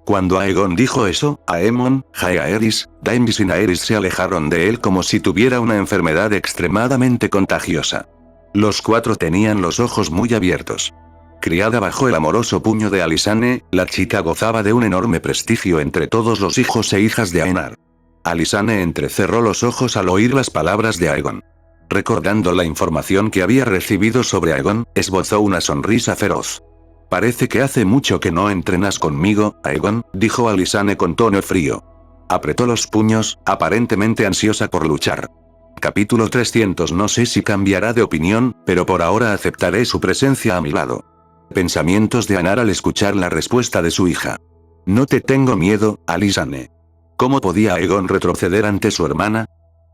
Cuando Aegon dijo eso, Aemon, Jaehaerys, Daemys y Naerys se alejaron de él como si tuviera una enfermedad extremadamente contagiosa. Los 4 tenían los ojos muy abiertos. Criada bajo el amoroso puño de Alysanne, la chica gozaba de un enorme prestigio entre todos los hijos e hijas de Aenar. Alysanne entrecerró los ojos al oír las palabras de Aegon. Recordando la información que había recibido sobre Aegon, esbozó una sonrisa feroz. «Parece que hace mucho que no entrenas conmigo, Aegon», dijo Alysanne con tono frío. Apretó los puños, aparentemente ansiosa por luchar. Capítulo 300. No sé si cambiará de opinión, pero por ahora aceptaré su presencia a mi lado. Pensamientos de Aenar al escuchar la respuesta de su hija. «No te tengo miedo, Alysanne». ¿Cómo podía Aegon retroceder ante su hermana?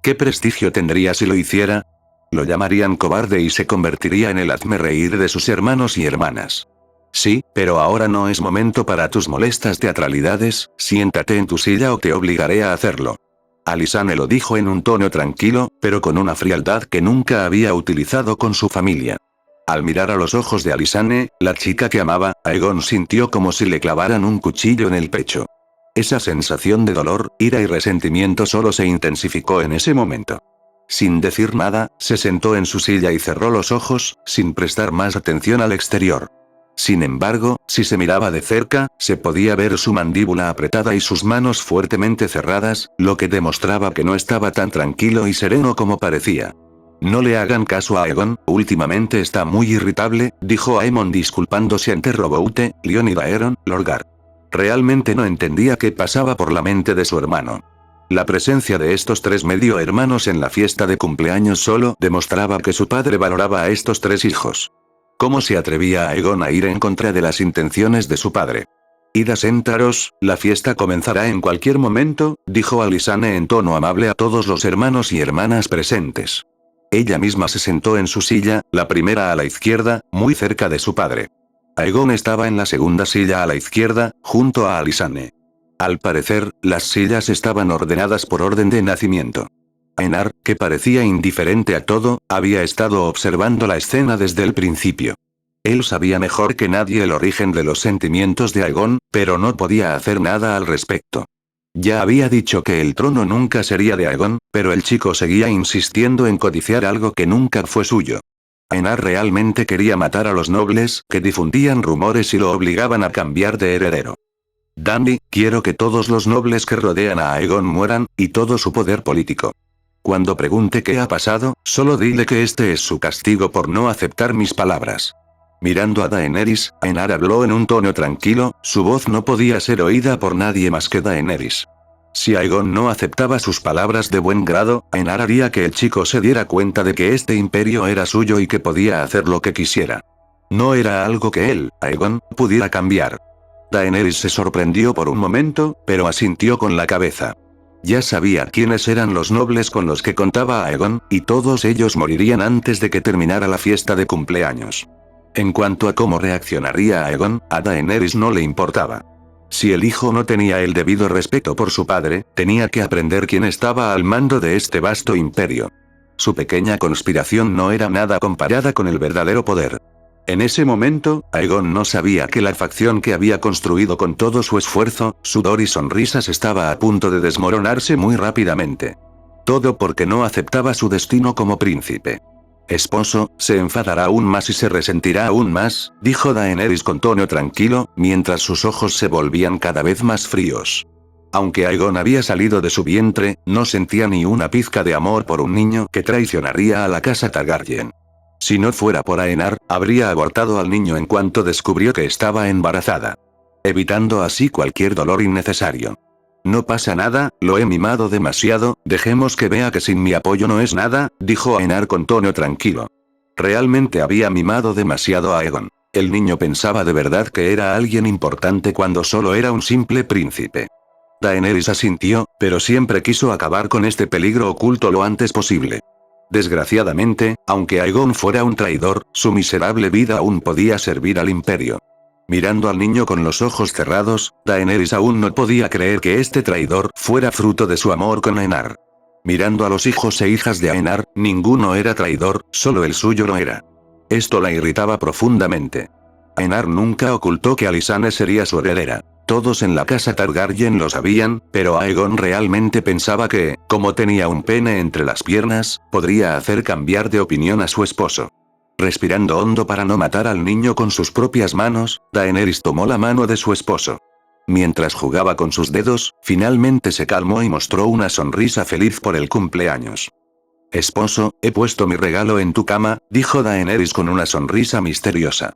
¿Qué prestigio tendría si lo hiciera? Lo llamarían cobarde y se convertiría en el hazmerreír de sus hermanos y hermanas. Sí, pero ahora no es momento para tus molestas teatralidades, siéntate en tu silla o te obligaré a hacerlo. Alysanne lo dijo en un tono tranquilo, pero con una frialdad que nunca había utilizado con su familia. Al mirar a los ojos de Alysanne, la chica que amaba, Aegon sintió como si le clavaran un cuchillo en el pecho. Esa sensación de dolor, ira y resentimiento solo se intensificó en ese momento. Sin decir nada, se sentó en su silla y cerró los ojos, sin prestar más atención al exterior. Sin embargo, si se miraba de cerca, se podía ver su mandíbula apretada y sus manos fuertemente cerradas, lo que demostraba que no estaba tan tranquilo y sereno como parecía. No le hagan caso a Aegon, últimamente está muy irritable, dijo Aemon disculpándose ante Roboute, Lion y Daeron, Lorgar. Realmente no entendía qué pasaba por la mente de su hermano. La presencia de estos tres medio hermanos en la fiesta de cumpleaños solo demostraba que su padre valoraba a estos tres hijos. ¿Cómo se atrevía Aegon a ir en contra de las intenciones de su padre? Id a sentaros, la fiesta comenzará en cualquier momento, dijo Alysanne en tono amable a todos los hermanos y hermanas presentes. Ella misma se sentó en su silla, la primera a la izquierda, muy cerca de su padre. Aegon estaba en la segunda silla a la izquierda, junto a Alysanne. Al parecer, las sillas estaban ordenadas por orden de nacimiento. Aenar, que parecía indiferente a todo, había estado observando la escena desde el principio. Él sabía mejor que nadie el origen de los sentimientos de Aegon, pero no podía hacer nada al respecto. Ya había dicho que el trono nunca sería de Aegon, pero el chico seguía insistiendo en codiciar algo que nunca fue suyo. Aenar realmente quería matar a los nobles, que difundían rumores y lo obligaban a cambiar de heredero. Dany, quiero que todos los nobles que rodean a Aegon mueran, y todo su poder político. Cuando pregunte qué ha pasado, solo dile que este es su castigo por no aceptar mis palabras. Mirando a Daenerys, Aenar habló en un tono tranquilo, su voz no podía ser oída por nadie más que Daenerys. Si Aegon no aceptaba sus palabras de buen grado, Aenar haría que el chico se diera cuenta de que este imperio era suyo y que podía hacer lo que quisiera. No era algo que él, Aegon, pudiera cambiar. Daenerys se sorprendió por un momento, pero asintió con la cabeza. Ya sabía quiénes eran los nobles con los que contaba Aegon, y todos ellos morirían antes de que terminara la fiesta de cumpleaños. En cuanto a cómo reaccionaría Aegon, a Daenerys no le importaba. Si el hijo no tenía el debido respeto por su padre, tenía que aprender quién estaba al mando de este vasto imperio. Su pequeña conspiración no era nada comparada con el verdadero poder. En ese momento, Aegon no sabía que la facción que había construido con todo su esfuerzo, sudor y sonrisas estaba a punto de desmoronarse muy rápidamente. Todo porque no aceptaba su destino como príncipe. Esposo, se enfadará aún más y se resentirá aún más, dijo Daenerys con tono tranquilo, mientras sus ojos se volvían cada vez más fríos. Aunque Aegon había salido de su vientre, no sentía ni una pizca de amor por un niño que traicionaría a la casa Targaryen. Si no fuera por Aenar, habría abortado al niño en cuanto descubrió que estaba embarazada. Evitando así cualquier dolor innecesario. No pasa nada, lo he mimado demasiado, dejemos que vea que sin mi apoyo no es nada, dijo Aenar con tono tranquilo. Realmente había mimado demasiado a Aegon. El niño pensaba de verdad que era alguien importante cuando solo era un simple príncipe. Daenerys asintió, pero siempre quiso acabar con este peligro oculto lo antes posible. Desgraciadamente, aunque Aegon fuera un traidor, su miserable vida aún podía servir al imperio. Mirando al niño con los ojos cerrados, Daenerys aún no podía creer que este traidor fuera fruto de su amor con Aenar. Mirando a los hijos e hijas de Aenar, ninguno era traidor, solo el suyo lo era. Esto la irritaba profundamente. Aenar nunca ocultó que Alysanne sería su heredera. Todos en la casa Targaryen lo sabían, pero Aegon realmente pensaba que, como tenía un pene entre las piernas, podría hacer cambiar de opinión a su esposo. Respirando hondo para no matar al niño con sus propias manos, Daenerys tomó la mano de su esposo. Mientras jugaba con sus dedos, finalmente se calmó y mostró una sonrisa feliz por el cumpleaños. Esposo, he puesto mi regalo en tu cama, dijo Daenerys con una sonrisa misteriosa.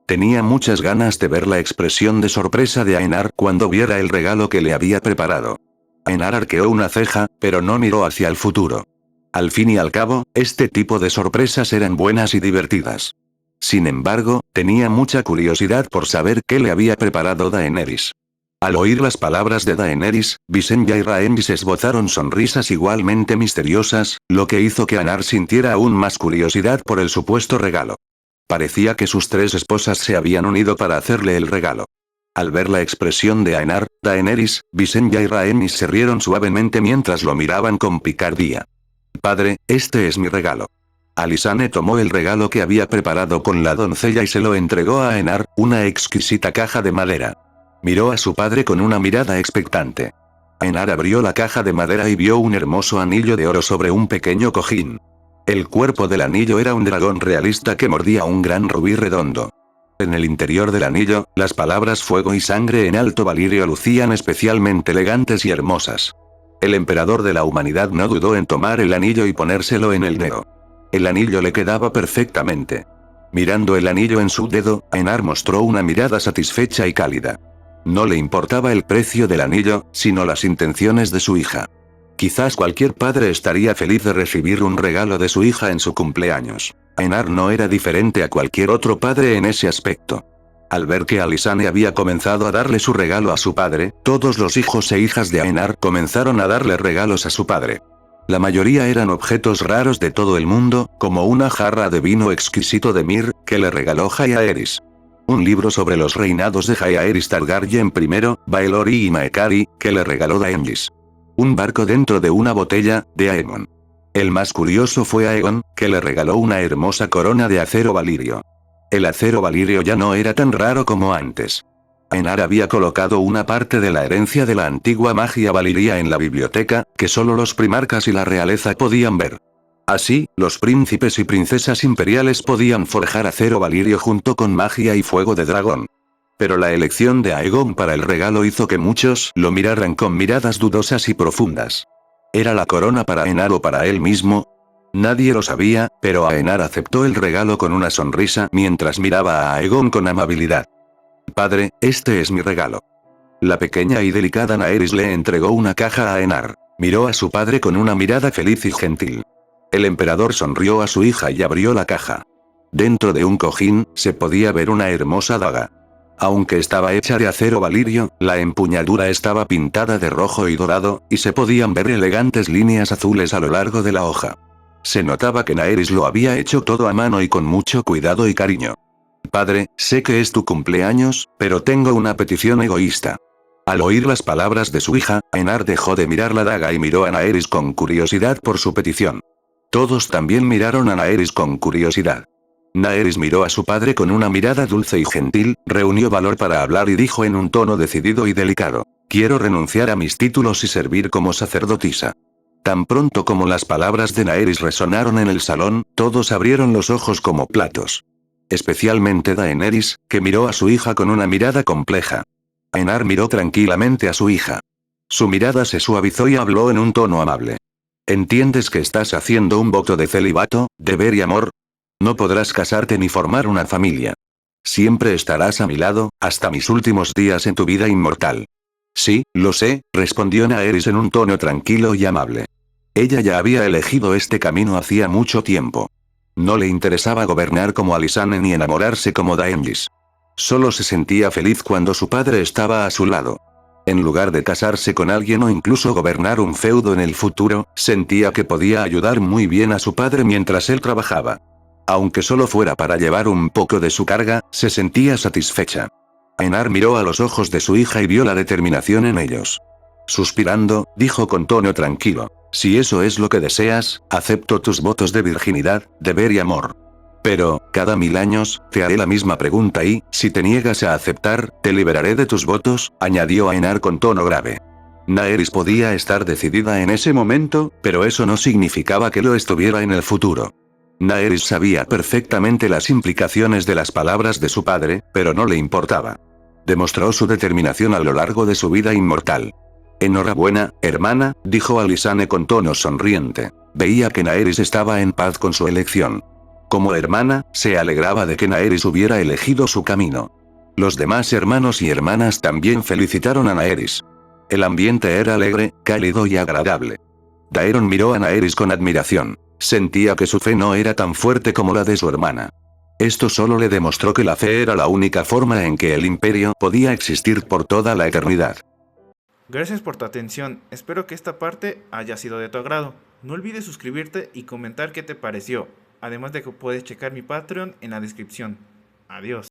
Tenía muchas ganas de ver la expresión de sorpresa de Aenar cuando viera el regalo que le había preparado. Aenar arqueó una ceja, pero no miró hacia el futuro. Al fin y al cabo, este tipo de sorpresas eran buenas y divertidas. Sin embargo, tenía mucha curiosidad por saber qué le había preparado Daenerys. Al oír las palabras de Daenerys, Visenya y Rhaenys esbozaron sonrisas igualmente misteriosas, lo que hizo que Aenar sintiera aún más curiosidad por el supuesto regalo. Parecía que sus tres esposas se habían unido para hacerle el regalo. Al ver la expresión de Aenar, Daenerys, Visenya y Rhaenys se rieron suavemente mientras lo miraban con picardía. Padre, este es mi regalo. Alysanne tomó el regalo que había preparado con la doncella y se lo entregó a Aenar, una exquisita caja de madera. Miró a su padre con una mirada expectante. Aenar abrió la caja de madera y vio un hermoso anillo de oro sobre un pequeño cojín. El cuerpo del anillo era un dragón realista que mordía un gran rubí redondo. En el interior del anillo, las palabras fuego y sangre en alto valirio lucían especialmente elegantes y hermosas. El emperador de la humanidad no dudó en tomar el anillo y ponérselo en el dedo. El anillo le quedaba perfectamente. Mirando el anillo en su dedo, Aenar mostró una mirada satisfecha y cálida. No le importaba el precio del anillo, sino las intenciones de su hija. Quizás cualquier padre estaría feliz de recibir un regalo de su hija en su cumpleaños. Aenar no era diferente a cualquier otro padre en ese aspecto. Al ver que Alysanne había comenzado a darle su regalo a su padre, todos los hijos e hijas de Aenar comenzaron a darle regalos a su padre. La mayoría eran objetos raros de todo el mundo, como una jarra de vino exquisito de Mir, que le regaló Jaehaerys. Un libro sobre los reinados de Jaehaerys Targaryen I, Baelori y Maekari, que le regaló Daenerys. Un barco dentro de una botella, de Aemon. El más curioso fue Aegon, que le regaló una hermosa corona de acero valirio. El acero valirio ya no era tan raro como antes. Aenar había colocado una parte de la herencia de la antigua magia valiria en la biblioteca, que solo los primarcas y la realeza podían ver. Así, los príncipes y princesas imperiales podían forjar acero valirio junto con magia y fuego de dragón. Pero la elección de Aegon para el regalo hizo que muchos lo miraran con miradas dudosas y profundas. ¿Era la corona para Aenar o para él mismo? Nadie lo sabía, pero Aenar aceptó el regalo con una sonrisa mientras miraba a Aegon con amabilidad. Padre, este es mi regalo. La pequeña y delicada Naerys le entregó una caja a Aenar. Miró a su padre con una mirada feliz y gentil. El emperador sonrió a su hija y abrió la caja. Dentro de un cojín, se podía ver una hermosa daga. Aunque estaba hecha de acero valirio, la empuñadura estaba pintada de rojo y dorado, y se podían ver elegantes líneas azules a lo largo de la hoja. Se notaba que Naerys lo había hecho todo a mano y con mucho cuidado y cariño. Padre, sé que es tu cumpleaños, pero tengo una petición egoísta. Al oír las palabras de su hija, Aenar dejó de mirar la daga y miró a Naerys con curiosidad por su petición. Todos también miraron a Naerys con curiosidad. Naerys miró a su padre con una mirada dulce y gentil, reunió valor para hablar y dijo en un tono decidido y delicado: quiero renunciar a mis títulos y servir como sacerdotisa. Tan pronto como las palabras de Naerys resonaron en el salón, todos abrieron los ojos como platos. Especialmente Daenerys, que miró a su hija con una mirada compleja. Aenar miró tranquilamente a su hija. Su mirada se suavizó y habló en un tono amable. ¿Entiendes que estás haciendo un voto de celibato, deber y amor? No podrás casarte ni formar una familia. Siempre estarás a mi lado, hasta mis últimos días en tu vida inmortal. Sí, lo sé, respondió Naerys en un tono tranquilo y amable. Ella ya había elegido este camino hacía mucho tiempo. No le interesaba gobernar como Alysanne ni enamorarse como Daenerys. Solo se sentía feliz cuando su padre estaba a su lado. En lugar de casarse con alguien o incluso gobernar un feudo en el futuro, sentía que podía ayudar muy bien a su padre mientras él trabajaba. Aunque solo fuera para llevar un poco de su carga, se sentía satisfecha. Aenar miró a los ojos de su hija y vio la determinación en ellos. Suspirando, dijo con tono tranquilo: si eso es lo que deseas, acepto tus votos de virginidad, deber y amor. Pero, cada 1000 años, te haré la misma pregunta y, si te niegas a aceptar, te liberaré de tus votos, añadió Aenar con tono grave. Naerys podía estar decidida en ese momento, pero eso no significaba que lo estuviera en el futuro. Naerys sabía perfectamente las implicaciones de las palabras de su padre, pero no le importaba. Demostró su determinación a lo largo de su vida inmortal. Enhorabuena, hermana, dijo Alysanne con tono sonriente. Veía que Naerys estaba en paz con su elección. Como hermana, se alegraba de que Naerys hubiera elegido su camino. Los demás hermanos y hermanas también felicitaron a Naerys. El ambiente era alegre, cálido y agradable. Daeron miró a Naerys con admiración. Sentía que su fe no era tan fuerte como la de su hermana. Esto solo le demostró que la fe era la única forma en que el imperio podía existir por toda la eternidad. Gracias por tu atención, espero que esta parte haya sido de tu agrado. No olvides suscribirte y comentar qué te pareció, además de que puedes checar mi Patreon en la descripción. Adiós.